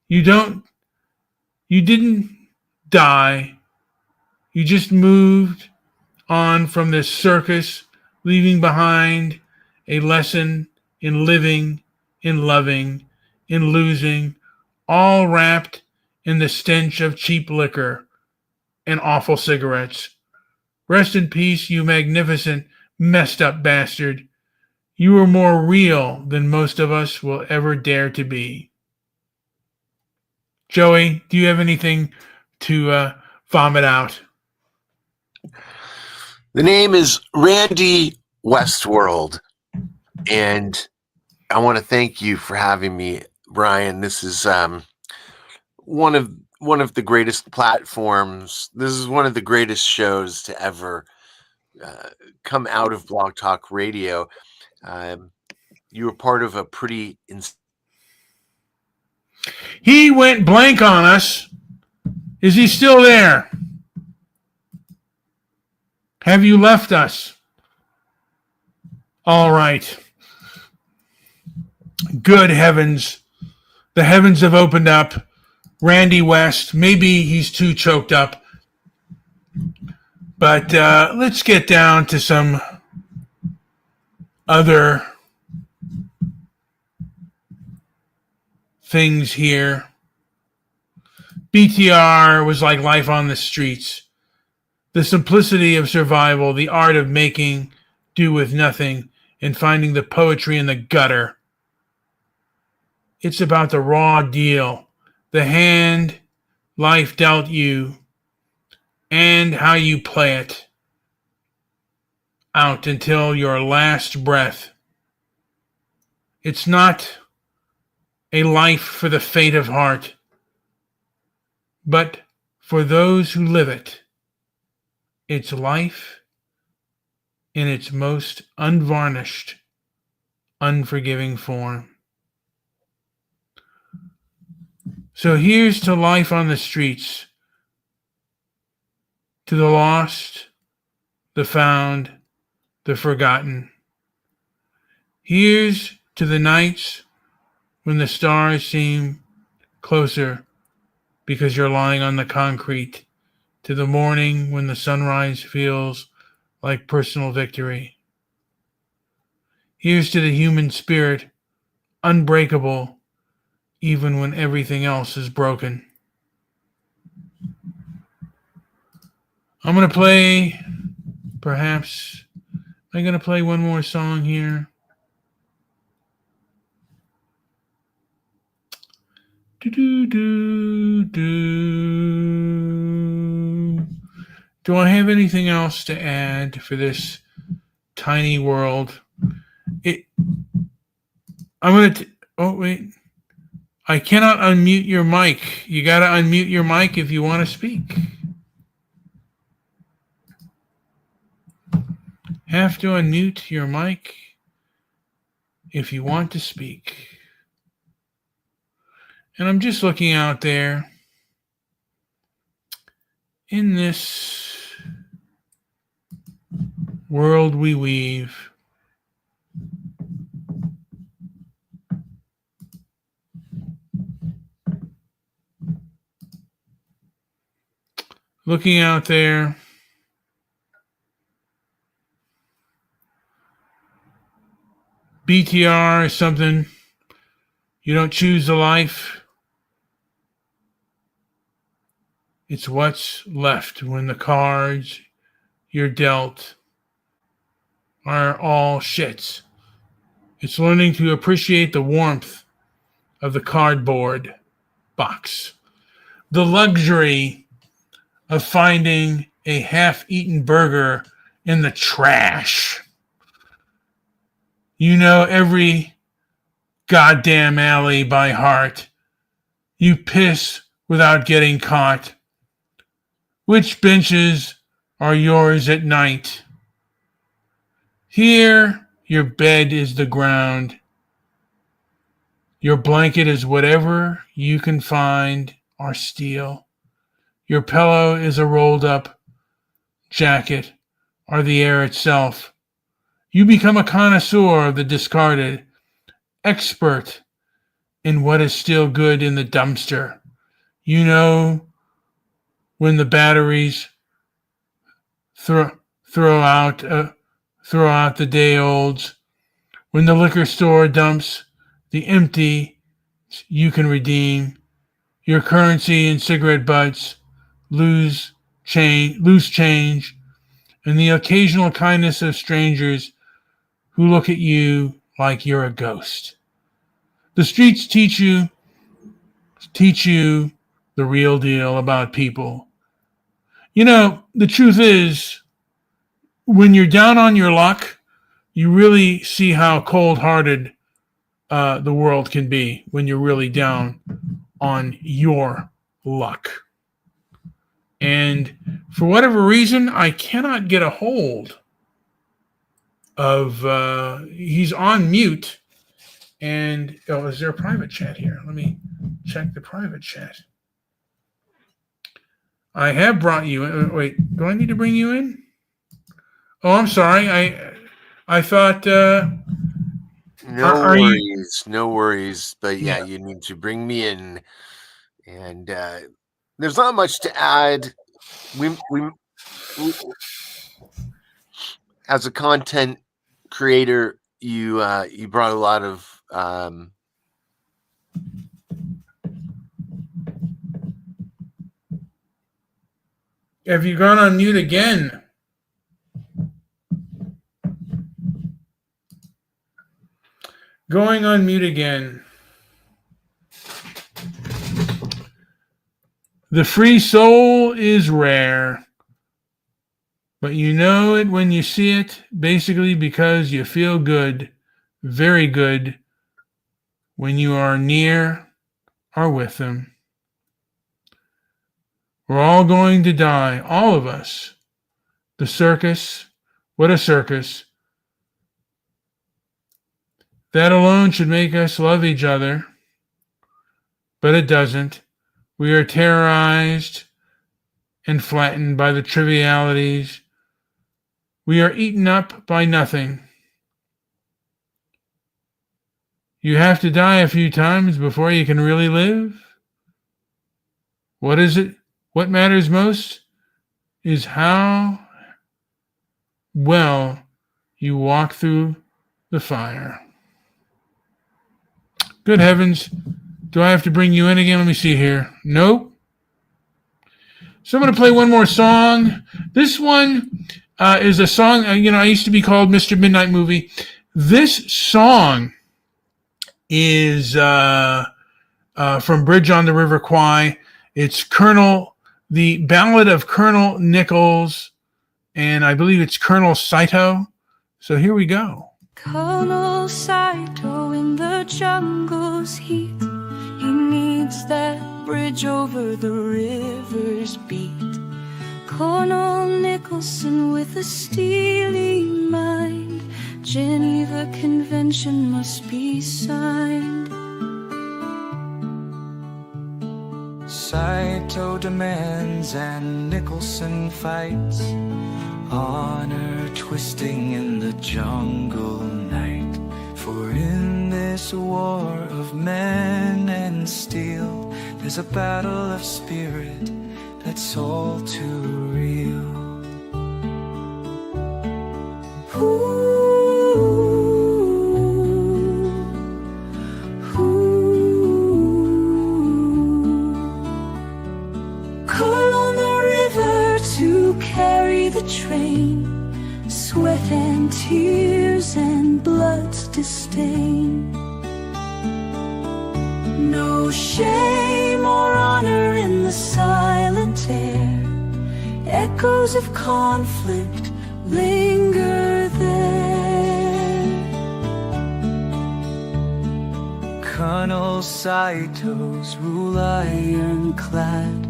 Speaker 1: You didn't die. You just moved on from this circus, leaving behind a lesson in living, in loving, in losing, all wrapped in the stench of cheap liquor and awful cigarettes. Rest in peace, you magnificent, messed up bastard. You were more real than most of us will ever dare to be. Joey, do you have anything to vomit out?
Speaker 3: The name is Randy Westworld, and I want to thank you for having me, Brian. This is one of the greatest platforms. This is one of the greatest shows to ever come out of Blog Talk Radio. You were part of a pretty...
Speaker 1: He went blank on us. Is he still there? Have you left us? All right. Good heavens. The heavens have opened up. Randy West, maybe he's too choked up. But let's get down to some other things here. BTR was like life on the streets. The simplicity of survival, the art of making do with nothing, and finding the poetry in the gutter. It's about the raw deal, the hand life dealt you, and how you play it out until your last breath. It's not a life for the faint of heart, but for those who live it. It's life in its most unvarnished, unforgiving form. So here's to life on the streets, to the lost, the found, the forgotten. Here's to the nights when the stars seem closer because you're lying on the concrete, to the morning when the sunrise feels like personal victory. Here's to the human spirit, unbreakable even when everything else is broken. I'm going to play, perhaps, I'm going to play one more song here. Do I have anything else to add for this tiny world? Oh, wait. I cannot unmute your mic. You got to unmute your mic if you want to speak. Have to unmute your mic if you want to speak. And I'm just looking out there in this world we weave. Looking out there, BTR is something. You don't choose the life. It's what's left when the cards you're dealt are all shits. It's learning to appreciate the warmth of the cardboard box, the luxury of finding a half-eaten burger in the trash. You know every goddamn alley by heart. You piss without getting caught. Which benches are yours at night? Here, your bed is the ground. Your blanket is whatever you can find or steal. Your pillow is a rolled up jacket or the air itself. You become a connoisseur of the discarded, expert in what is still good in the dumpster. You know when the batteries throw out the day olds, when the liquor store dumps the empty you can redeem, your currency and cigarette butts, loose change, and the occasional kindness of strangers who look at you like you're a ghost. The streets teach you the real deal about people. You know, the truth is, when you're down on your luck, you really see how cold-hearted the world can be when you're really down on your luck. And for whatever reason, I cannot get a hold of, he's on mute. And, is there a private chat here? Let me check the private chat. I have brought you in. Wait, do I need to bring you in? Oh, I'm sorry. I thought...
Speaker 3: No worries. But yeah, you need to bring me in. And there's not much to add. We as a content creator, you brought a lot of
Speaker 1: Have you gone on mute again? Going on mute again. The free soul is rare, but you know it when you see it, basically because you feel good, very good, when you are near or with them. We're all going to die, all of us. The circus, what a circus. That alone should make us love each other, but it doesn't. We are terrorized and flattened by the trivialities. We are eaten up by nothing. You have to die a few times before you can really live. What is it? What matters most is how well you walk through the fire. Good heavens. Do I have to bring you in again? Let me see here. Nope. So I'm going to play one more song. This one is a song, I used to be called Mr. Midnight Movie. This song is from Bridge on the River Kwai. It's the Ballad of Colonel Nichols, and I believe it's Colonel Saito. So here we go.
Speaker 2: Colonel Saito in the jungle's heat. He needs that bridge over the river's beat. Colonel Nicholson with a steely mind. Geneva Convention must be signed. Saito demands and Nicholson fights. Honor twisting in the jungle night. For in this war of men and steel, there's a battle of spirit that's all too real. Call on the river to carry the train. Sweat and tears and blood's disdain. No shame or honor in the silent air. Echoes of conflict linger there. Colonel Saito's rule ironclad.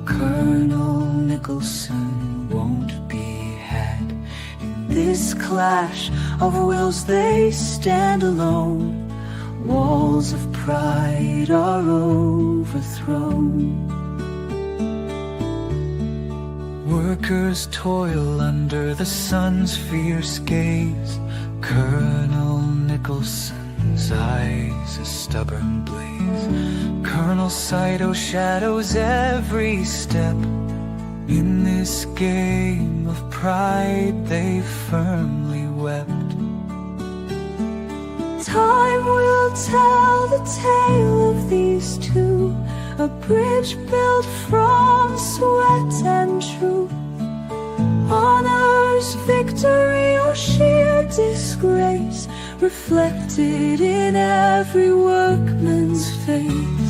Speaker 2: Colonel Nicholson won't be had. In this clash of wills they stand alone. Walls of pride are overthrown. Workers toil under the sun's fierce gaze. Colonel Nicholson's eyes a stubborn blaze. Colonel Saito shadows every step. In this game of pride they firmly wept. Time will tell the tale of these two, a bridge built from sweat and truth. Honor's victory or sheer disgrace, reflected in every workman's face.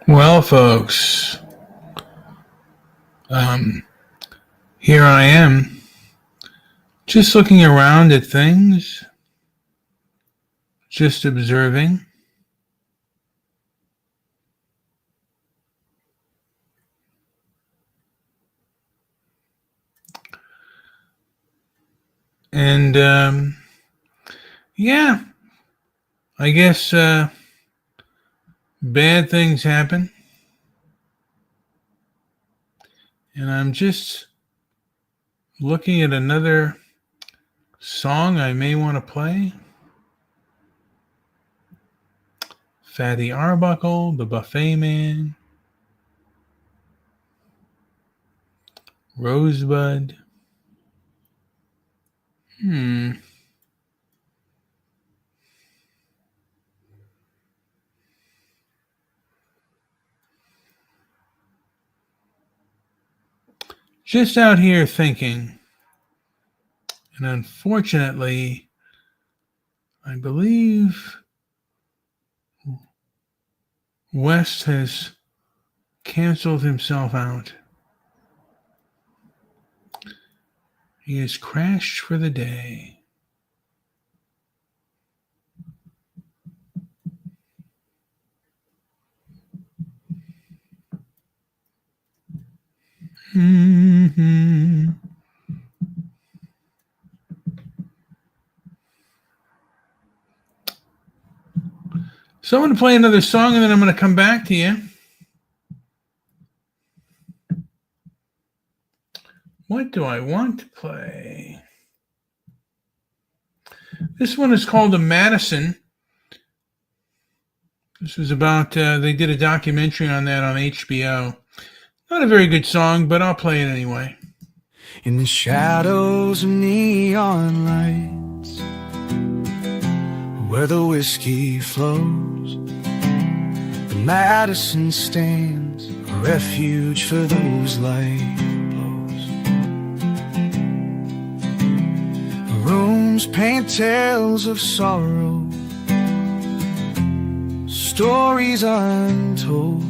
Speaker 1: Well, folks, here I am, just looking around at things, just observing. And, yeah, I guess, bad things happen, and I'm just looking at another song I may want to play. Fatty Arbuckle, The Buffet Man, Rosebud. Just out here thinking, and unfortunately, I believe West has canceled himself out. He has crashed for the day. So I'm going to play another song and then I'm going to come back to you. What do I want to play? This one is called The Madison. This was about, they did a documentary on that on HBO. Not a very good song, but I'll play it anyway.
Speaker 2: In the shadows of neon lights, where the whiskey flows, the Madison stands, a refuge for those light blows. The rooms paint tales of sorrow, stories untold,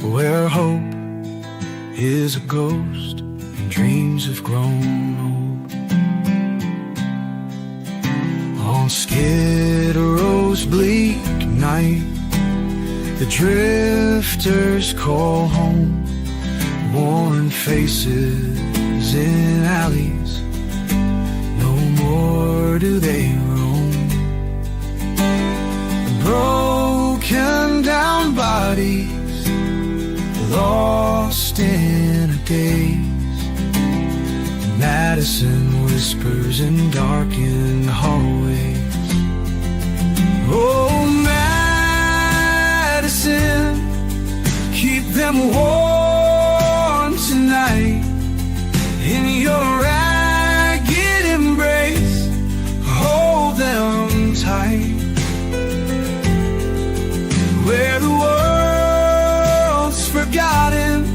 Speaker 2: where hope is a ghost and dreams have grown old. On Skid Row's bleak night, the drifters call home, worn faces in alleys, no more do they roam. Broken down by bodies lost in a daze. Madison whispers in darkened hallways. Oh, Madison, keep them warm tonight in your ragged embrace. Hold them tight. Where the world's forgotten,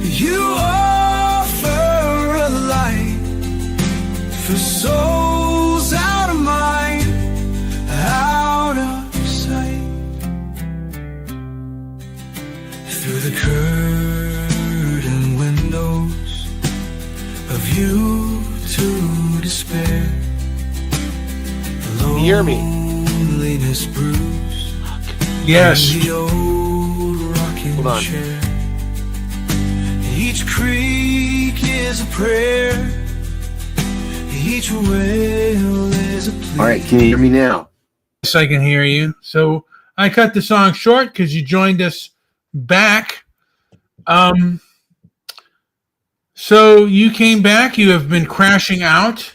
Speaker 2: you offer a light for souls out of mind, out of sight. Through the curtain windows of you to despair,
Speaker 3: Can you hear me?
Speaker 2: loneliness brews.
Speaker 1: Yes.
Speaker 2: The old rocking
Speaker 3: Hold on.
Speaker 2: chair. Each creak is a prayer. Each wail is a plea.
Speaker 3: All right, can you hear me now?
Speaker 1: Yes, I can hear you. So I cut the song short because you joined us back. So you came back. You have been crashing out,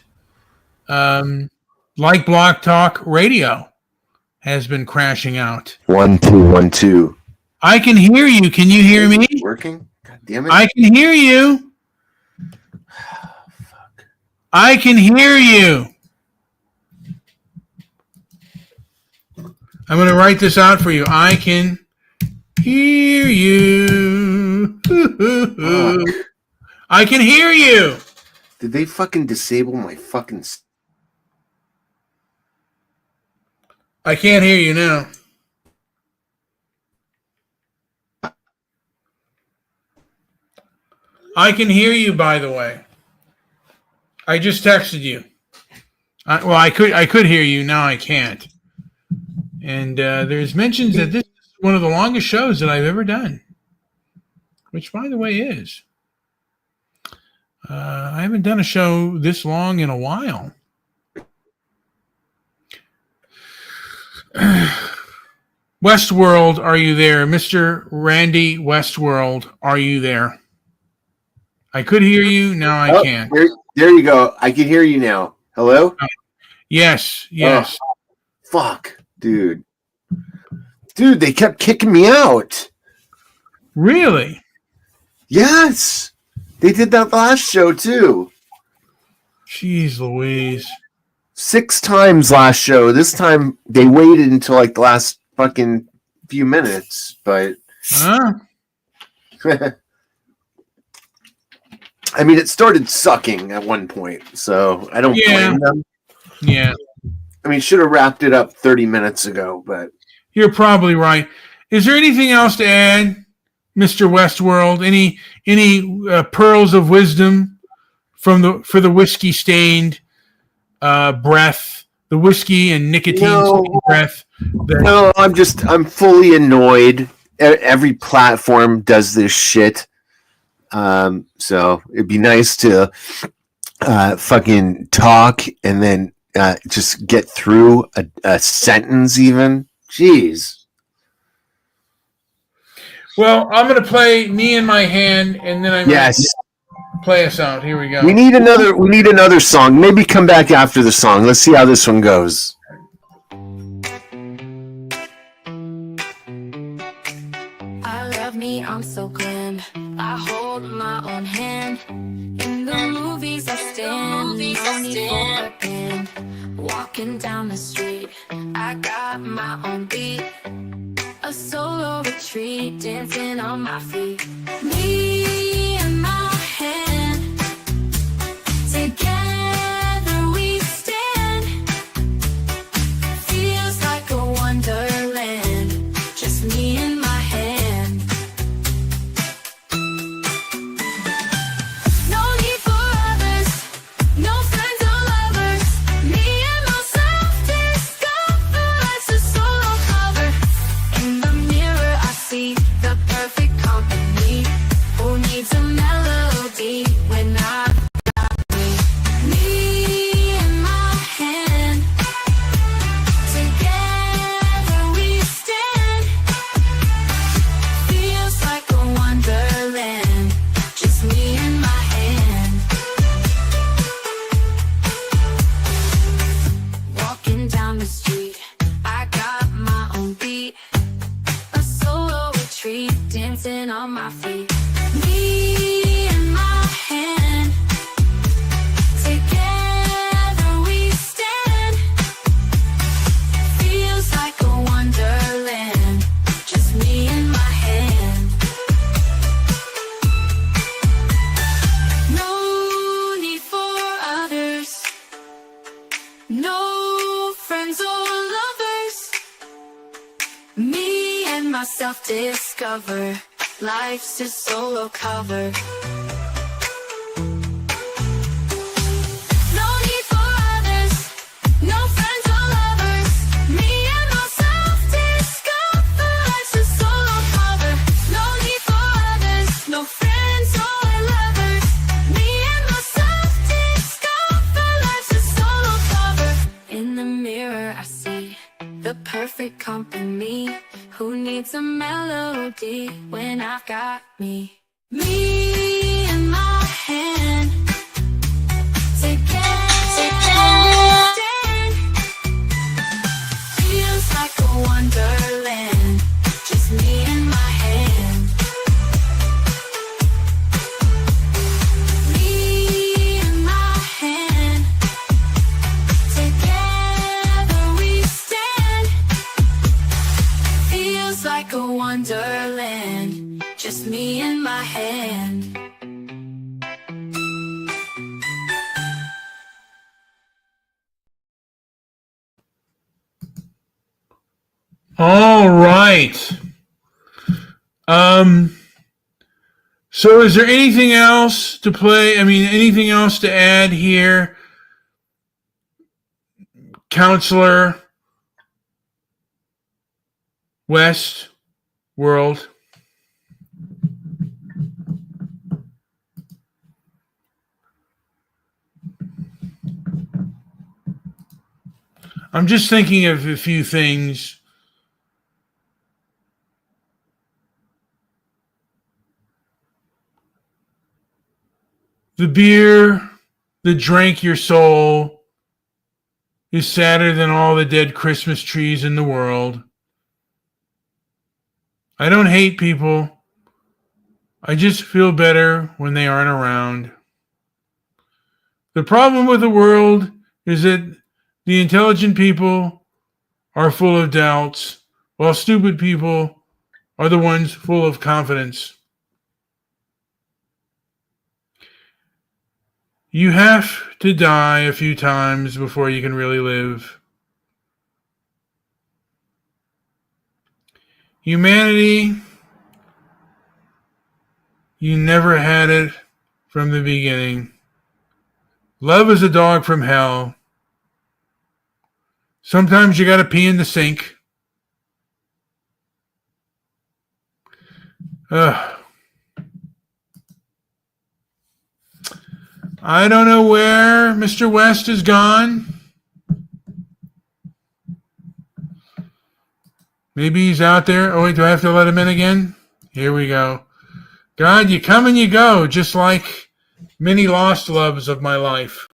Speaker 1: like Block Talk Radio has been crashing out.
Speaker 3: 1 2 1 2.
Speaker 1: I can hear you. Can you hear me?
Speaker 3: Working? God damn it!
Speaker 1: I can hear you. I can hear you. I'm going to write this out for you. I can hear you. I can hear you.
Speaker 3: Did they fucking disable my fucking?
Speaker 1: I can't hear you now. I can hear you, by the way. I just texted you. I could hear you. Now I can't. And there's mentions that this is one of the longest shows that I've ever done, which, by the way, is. I haven't done a show this long in a while. Westworld, are you there? Mr. Randy Westworld, are you there? I could hear you. Now I can't.
Speaker 3: There you go. I can hear you now. Hello?
Speaker 1: Yes.
Speaker 3: Oh, fuck, dude. Dude, they kept kicking me out.
Speaker 1: Really?
Speaker 3: Yes. They did that last show, too.
Speaker 1: Jeez Louise.
Speaker 3: 6 times last show. This time they waited until like the last fucking few minutes, but
Speaker 1: Huh?
Speaker 3: I mean, it started sucking at one point, so I don't blame them.
Speaker 1: Yeah.
Speaker 3: I mean, should have wrapped it up 30 minutes ago, but
Speaker 1: You're probably right. Is there anything else to add, Mr. Westworld? Any pearls of wisdom for the whiskey stained breath, the whiskey and nicotine stained breath?
Speaker 3: No, I'm fully annoyed. Every platform does this shit. So it'd be nice to fucking talk and then just get through a sentence even. Jeez.
Speaker 1: Well, I'm going to play Me in My Hand, and then I'm going to play us out. Here we go.
Speaker 3: We need another song. Maybe come back after the song. Let's see how this one goes.
Speaker 2: I love me, I'm so glam. I hold my own hand. In the movies I stand. No need for a band. Walking down the street, I got my own beat. A solo retreat, dancing on my feet. Me and my hand, together we stand. Feels like a wonderland, just me and my hand. No need for others, no friends or lovers. Me and myself discover life's a solo cover. In the mirror I see the perfect company. dancing on my feet. Me and my hand, together we stand. Feels like a wonderland, just me and my hand. No need for others, no friends or lovers. Me and myself discover, life's a solo cover. No need for others, no friends or lovers. Me and myself discover, life's a solo cover. No need for others, no friends or lovers. Me and myself discover, life's a solo cover. In the mirror I see the perfect company. Who needs a melody when I've got me? Me and my hand, together stand. Feels like a wonderland, just me and my hand. Me and my hand, together we stand. Feels like a wonderland, just me and my hand.
Speaker 1: All right. So is there anything else to play? I mean, anything else to add here? Counselor West World. I'm just thinking of a few things. The beer that drank your soul is sadder than all the dead Christmas trees in the world. I don't hate people. I just feel better when they aren't around. The problem with the world is that the intelligent people are full of doubts, while stupid people are the ones full of confidence. You have to die a few times before you can really live. Humanity, you never had it from the beginning. Love is a dog from hell. Sometimes you gotta pee in the sink. I don't know where Mr. West is gone. Maybe he's out there. Oh, wait, do I have to let him in again? Here we go. God, you come and you go, just like many lost loves of my life.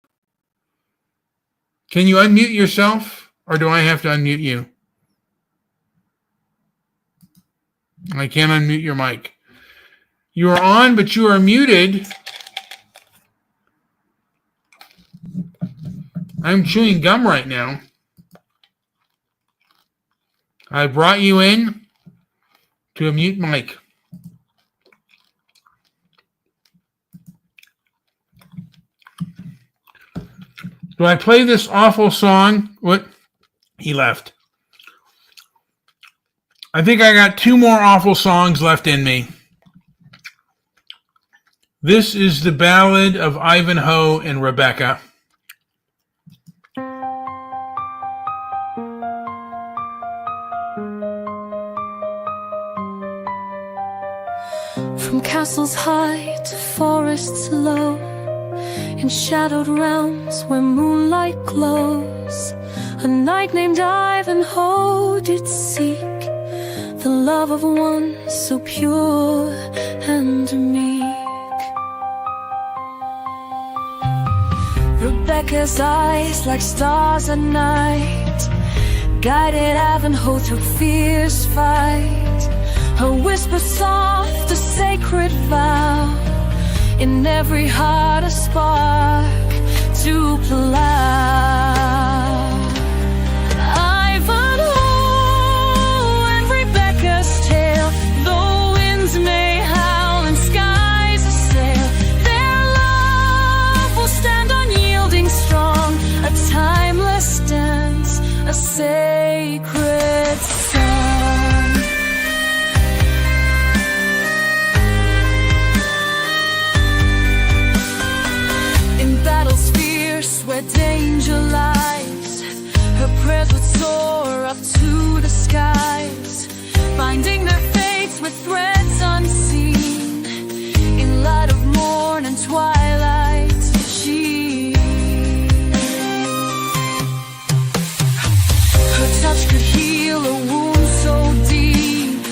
Speaker 1: Can you unmute yourself, or do I have to unmute you? I can't unmute your mic. You are on, but you are muted. I'm chewing gum right now. I brought you in to a mute mic. Do I play this awful song? What? He left. I think I got 2 more awful songs left in me. This is the ballad of Ivanhoe and Rebecca.
Speaker 2: From castles high to forests low, in shadowed realms where moonlight glows, a knight named Ivanhoe did seek the love of one so pure and meek. Rebecca's eyes like stars at night guided Ivanhoe through fierce fight. Her whisper soft a sacred vow, in every heart a spark to plow. Ivanhoe and Rebecca's tale, though winds may howl and skies assail, their love will stand unyielding strong, a timeless dance, a sacred song. Where danger lies, her prayers would soar up to the skies, binding their fates with threads unseen, in light of morn and twilight sheen. Her touch could heal a wound so deep,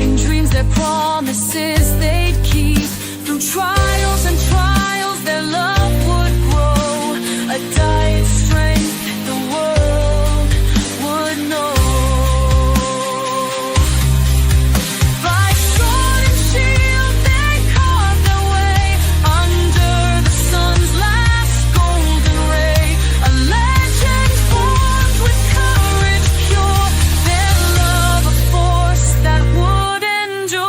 Speaker 2: in dreams their promises they'd keep. Through trials and trials their love would grow, a dying strength the world would know. By sword and shield they carved their way, under the sun's last golden ray, a legend formed with courage pure, their love a force that would endure.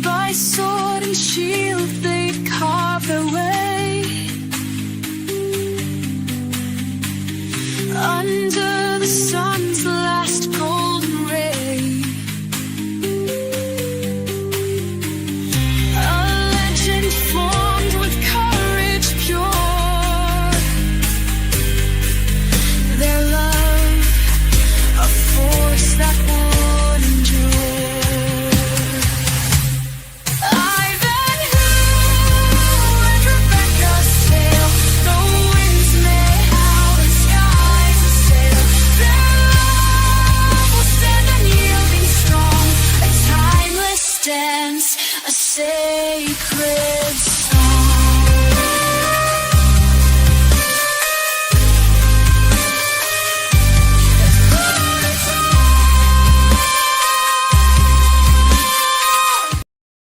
Speaker 2: By sword and shield they carve their way, under the sun's last golden ray, a legend formed with courage pure, their love a force that would endure. Ivanhoe and Rebecca's tale, though winds may howl and skies assail, their love will stand unyielding strong, a timeless dance, a sacred song.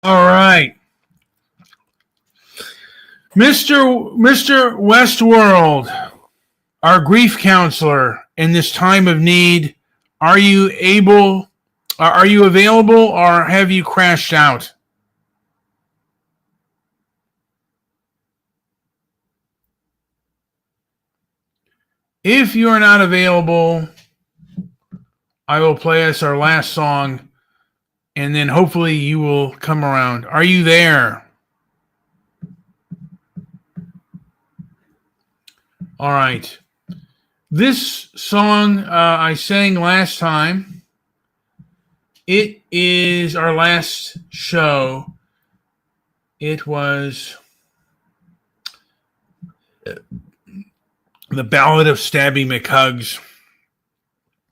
Speaker 1: All right. Mr. Westworld, our grief counselor in this time of need, are you available, or have you crashed out? If you are not available, I will play us our last song, and then hopefully you will come around. Are you there? All right. This song I sang last time. It is our last show. It was the Ballad of Stabby McHuggs,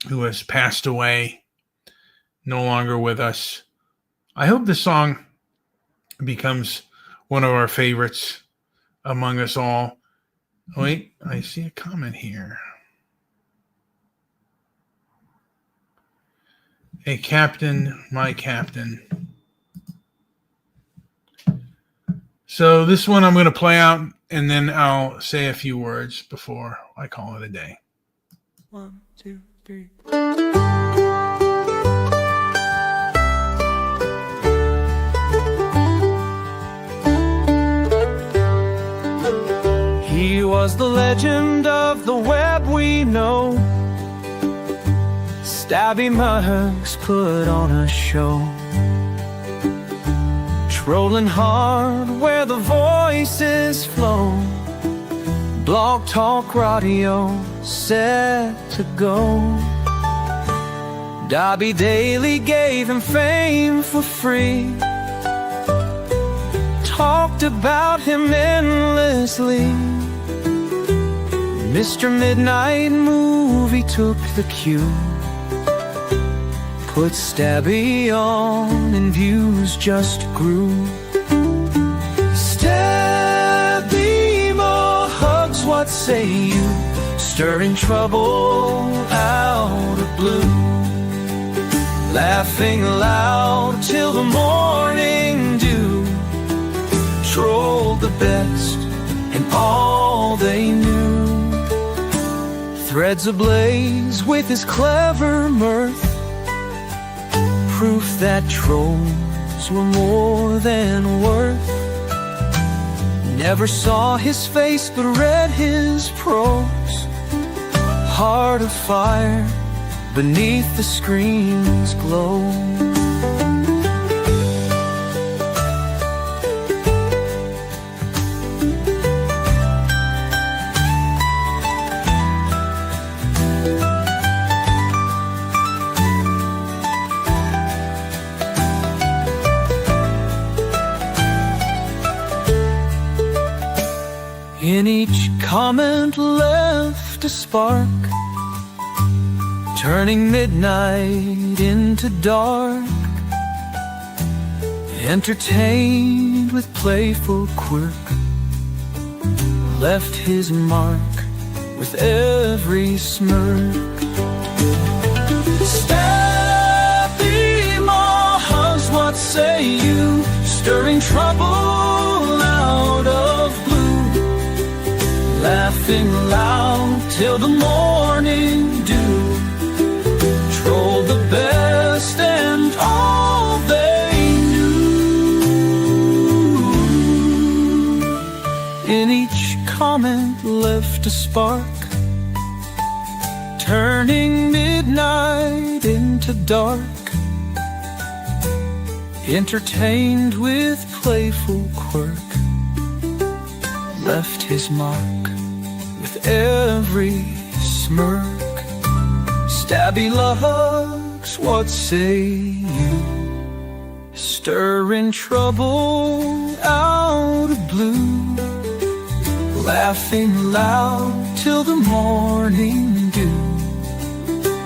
Speaker 1: who has passed away, no longer with us. I hope this song becomes one of our favorites among us all. Wait, I see a comment here. Hey, Captain, my Captain. So this one I'm going to play out, and then I'll say a few words before I call it a day.
Speaker 2: 1, 2, 3.
Speaker 5: He was the legend of the web we know. Stabby mugs put on a show. rolling hard where the voices flow. Blog Talk Radio set to go. Dobby Daly gave him fame for free, talked about him endlessly. Mr. Midnight Movie took the cue, put Stabby on and views just grew. Stabby, more hugs, what say you? Stirring trouble out of blue, laughing loud till the morning dew. Trolled the best and all they knew. Threads ablaze with his clever mirth, proof that trolls were more than worth. Never saw his face but read his prose. Heart of fire beneath the screen's glow. In each comment left a spark, turning midnight into dark. Entertained with playful quirk, left his mark with every smirk. Stabby, more hugs, what say you? Stirring trouble out of blue, laughing loud till the morning dew. Troll the best and all they knew. In each comment left a spark, turning midnight into dark. Entertained with playful quirk, left his mark with every smirk. Stabby lugs, what say you? Stirring trouble out of blue, laughing loud till the morning dew.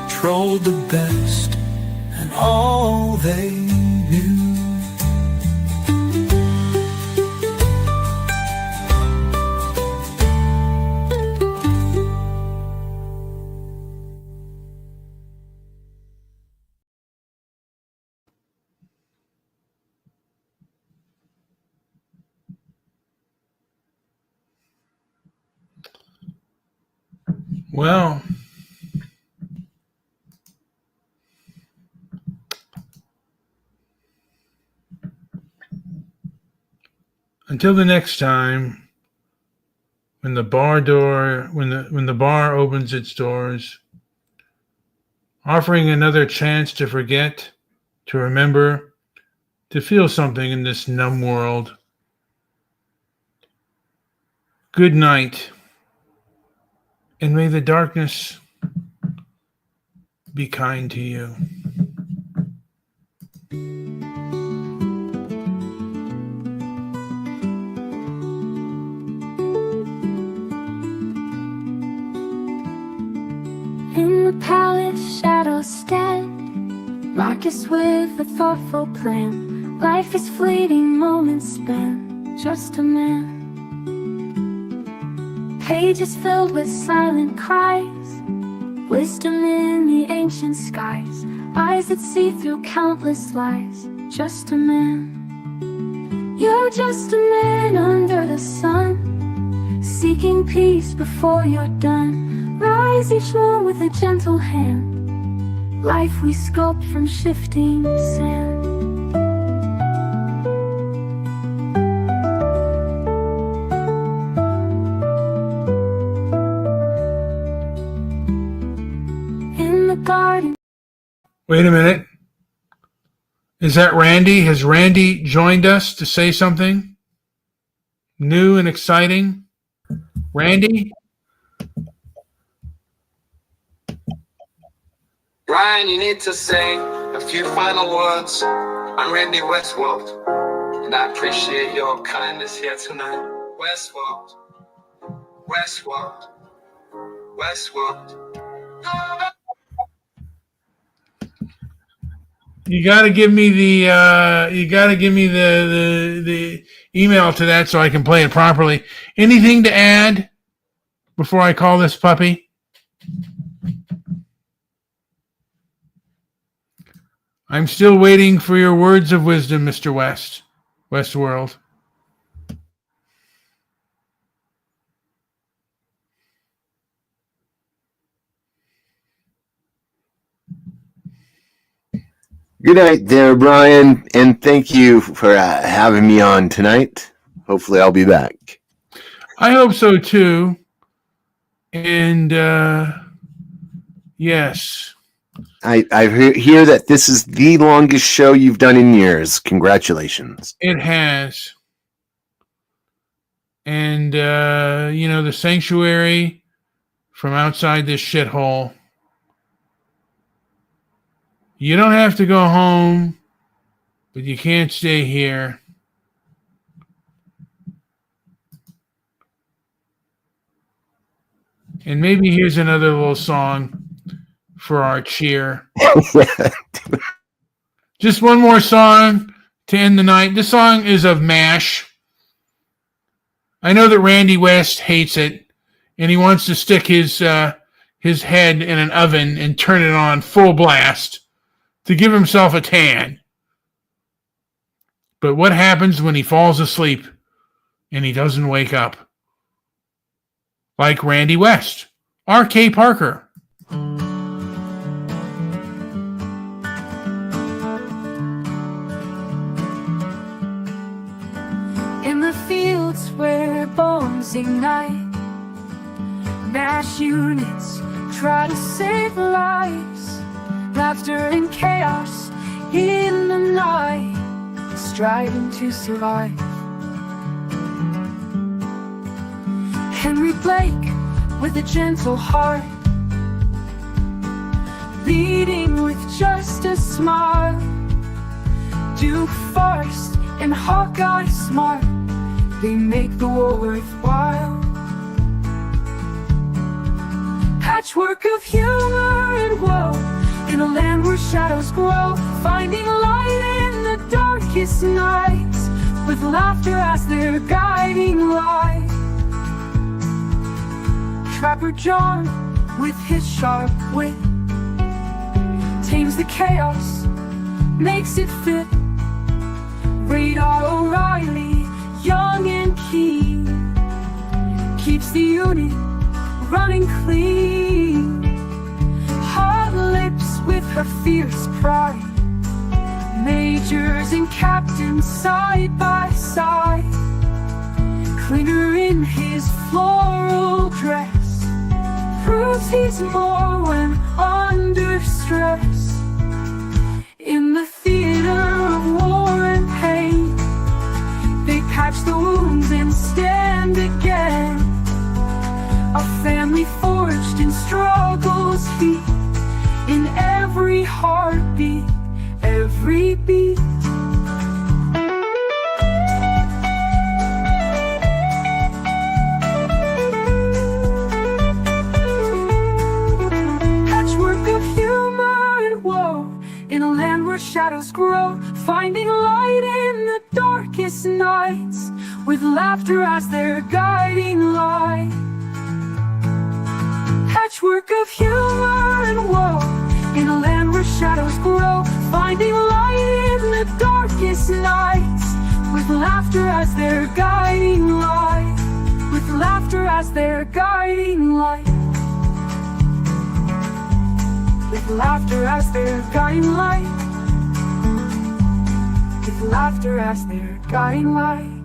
Speaker 5: Trolled the best and all they knew.
Speaker 1: Well, until the next time, when the bar opens its doors, offering another chance to forget, to remember, to feel something in this numb world. Good night. And may the darkness be kind to you.
Speaker 6: In the palace, shadows stand, Marcus with a thoughtful plan. Life is fleeting, moments spent, just a man. Pages filled with silent cries, wisdom in the ancient skies, eyes that see through countless lies, just a man. You're just a man under the sun, seeking peace before you're done. Rise each one with a gentle hand, life we sculpt from shifting sand. In the garden.
Speaker 1: Wait a minute. Is that Randy? Has Randy joined us to say something new and exciting? Randy?
Speaker 4: Ryan, you need to say a few final words. I'm Randy Westworld, and I appreciate your kindness here tonight. Westworld, Westworld, Westworld.
Speaker 1: You got to give me the email to that so I can play it properly. Anything to add before I call this puppy? I'm still waiting for your words of wisdom, Mr. Westworld.
Speaker 3: Good night there, Brian, and thank you for having me on tonight. Hopefully I'll be back.
Speaker 1: I hope so too. And yes.
Speaker 3: I hear that this is the longest show you've done in years. Congratulations.
Speaker 1: It has. And, the sanctuary from outside this shithole. You don't have to go home, but you can't stay here. And maybe here's another little song for our cheer. Just one more song to end the night. This song is of MASH. I know that Randy West hates it, and he wants to stick his head in an oven and turn it on full blast to give himself a tan. But what happens when he falls asleep and he doesn't wake up? Like Randy West, R.K. Parker.
Speaker 2: In the fields where bombs ignite, mass units try to save lives. Laughter and chaos in the night, striving to survive. Henry Blake with a gentle heart, leading with just a smile. Duke Forrest and Hawkeye smart, they make the war worthwhile. Patchwork of humor and woe, in a land where shadows grow, finding light in the darkest nights, with laughter as their guiding light. Trapper John, with his sharp wit, tames the chaos, makes it fit. Radar O'Reilly, young and keen, keeps the unit running clean. Hot lips with her fierce pride, majors and captains side by side. Klinger in his floral dress proves he's more when under stress. In the theater of war and pain, they patch the wounds and stand again. A family forged in struggle's heat, in every heartbeat, every beat. Patchwork of humor and woe, in a land where shadows grow, finding light in the darkest nights, with laughter as their guiding light. Patchwork of humor and woe, in a land where shadows grow, finding light in the darkest nights, with laughter as their guiding light, with laughter as their guiding light, with laughter as their guiding light, with laughter as their guiding light.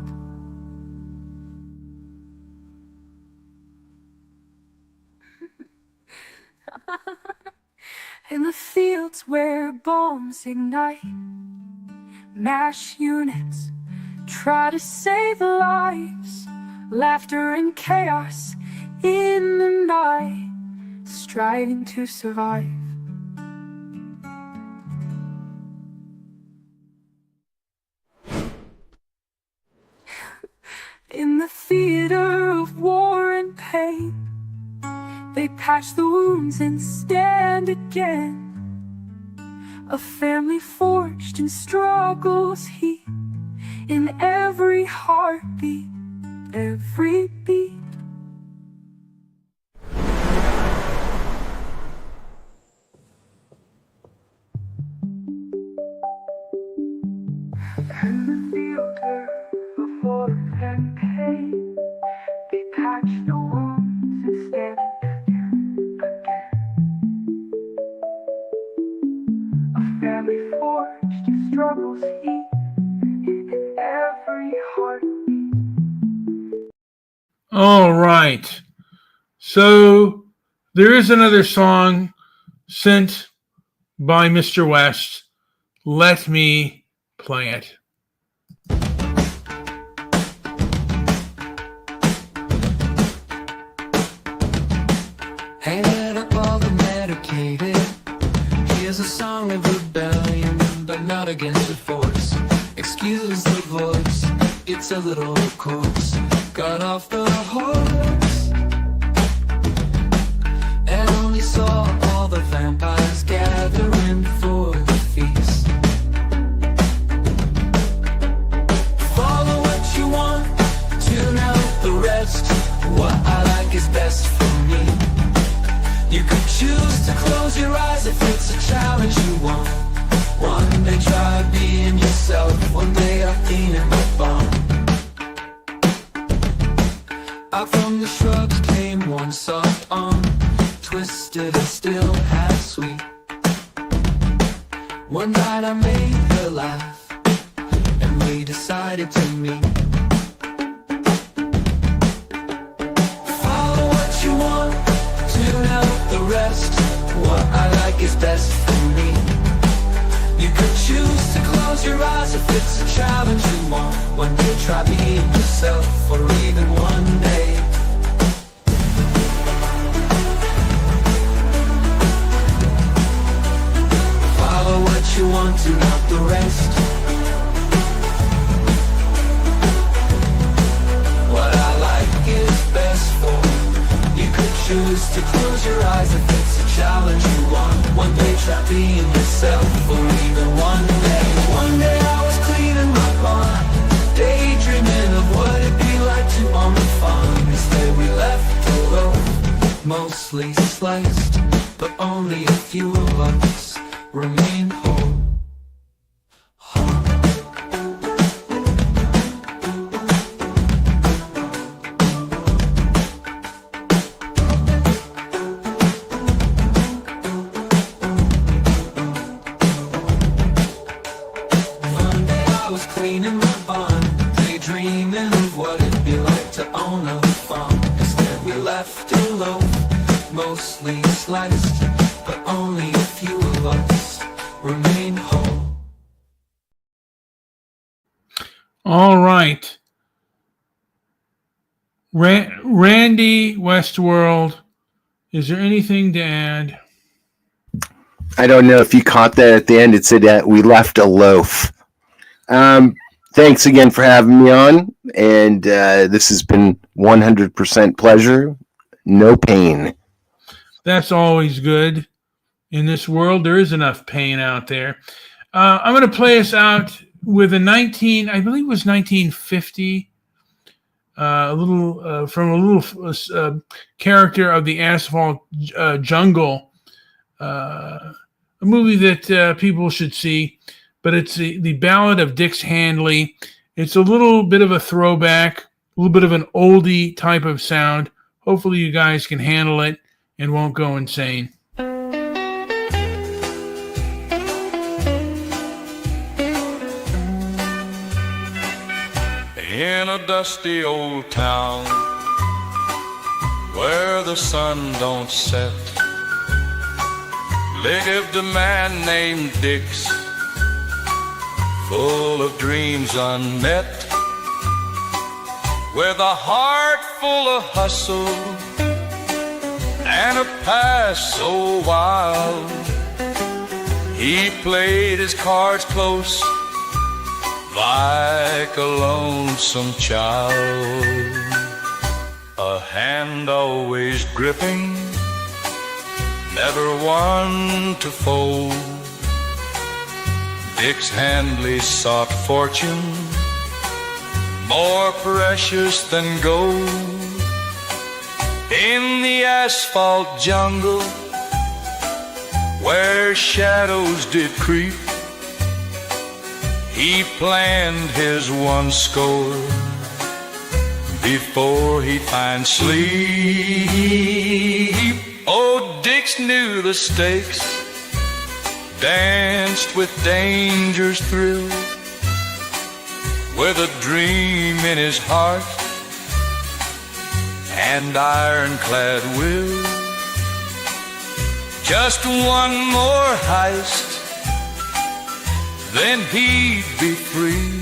Speaker 2: In the fields where bombs ignite,
Speaker 6: MASH units try to save lives. Laughter and chaos in the night, striving to survive. In the theater of war and pain, they patch the wounds and stand again. A family forged in struggle's heat, in every heartbeat, every beat. In the theater of war and pain, they patch the wounds and stand again. A family forged in struggle's heat, in every heartbeat.
Speaker 1: All right. So there is another song sent by Mr. West. Let me play it.
Speaker 5: Hey, let up all the medicated. Here's a song of rebellion, but not against the force. Excuse the voice, it's a little coarse. Got off the horse and only saw all the vampires gathering for the feast. Follow what you want, tune out the rest. What I like is best for me. You could choose to close your eyes if it's a challenge you want. One day try being yourself, one day I'm eating my bomb. Out from the shrubs came one soft arm, twisted and still half sweet. One night I made her laugh, and we decided to meet. Follow what you want, tune out the rest. What I like is best for me. You could choose to close your eyes if it's a challenge you want. One day try being yourself, or even one day. Follow what you want, tune out the rest. What I like is best for. You could choose to close your eyes if it's a challenge you want. One day try being yourself, or even one day. One day I was cleaning my barn, daydreaming of what it'd be like to own a farm. Instead we left the loaf, mostly sliced, but only a few of us remain whole. Cleaning my barn, daydreaming of what it'd be like to own a farm. Instead we left a loaf, mostly sliced, but only a few of us remain whole.
Speaker 1: All right. Randy Westworld, is there anything to add?
Speaker 3: I don't know if you caught that at the end. It said that we left a loaf. Thanks again for having me on, and this has been 100% pleasure, no pain.
Speaker 1: That's always good. In this world, there is enough pain out there. I'm going to play us out with a 1950, from a little character of the Asphalt Jungle, a movie that people should see. But it's the Ballad of Dix Handley. It's a little bit of a throwback, a little bit of an oldie type of sound. Hopefully you guys can handle it and won't go insane.
Speaker 7: In a dusty old town where the sun don't set, lived a man named Dix, full of dreams unmet, with a heart full of hustle and a past so wild. He played his cards close like a lonesome child, a hand always gripping, never one to fold. Dix Handley sought fortune more precious than gold. In the asphalt jungle where shadows did creep, he planned his one score before he'd find sleep. Oh, Dix knew the stakes, danced with danger's thrill, with a dream in his heart and ironclad will. Just one more heist, then he'd be free,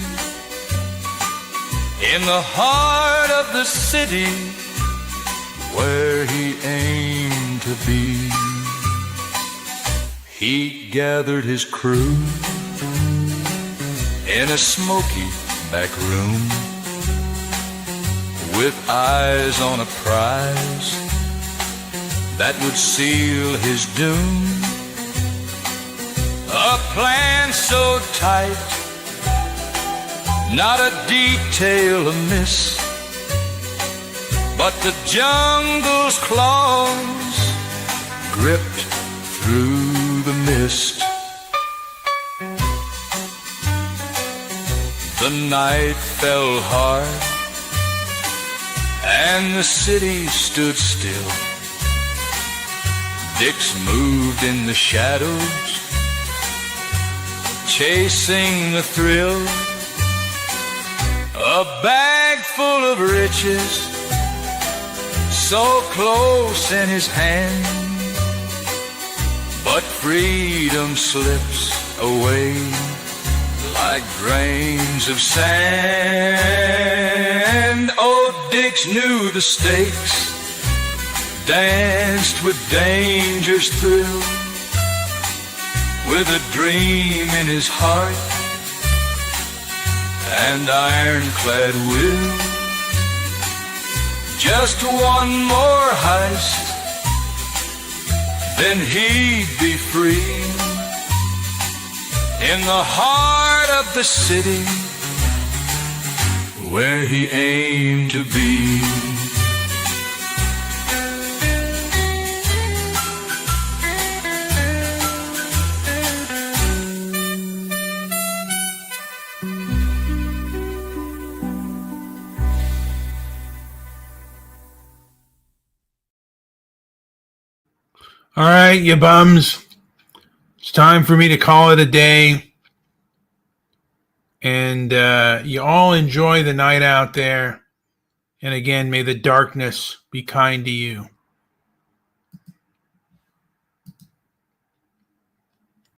Speaker 7: in the heart of the city where he aimed to be. He gathered his crew in a smoky back room, with eyes on a prize that would seal his doom. A plan so tight, not a detail amiss, but the jungle's claws gripped through the mist. The night fell hard and the city stood still. Dix moved in the shadows, chasing the thrill. A bag full of riches, so close in his hand, but freedom slips away like grains of sand. Oh, Dix knew the stakes, danced with danger's thrill, with a dream in his heart and ironclad will. Just one more heist, then he'd be free, in the heart of the city where he aimed to be.
Speaker 1: All right, you bums. It's time for me to call it a day. And you all enjoy the night out there. And again, may the darkness be kind to you.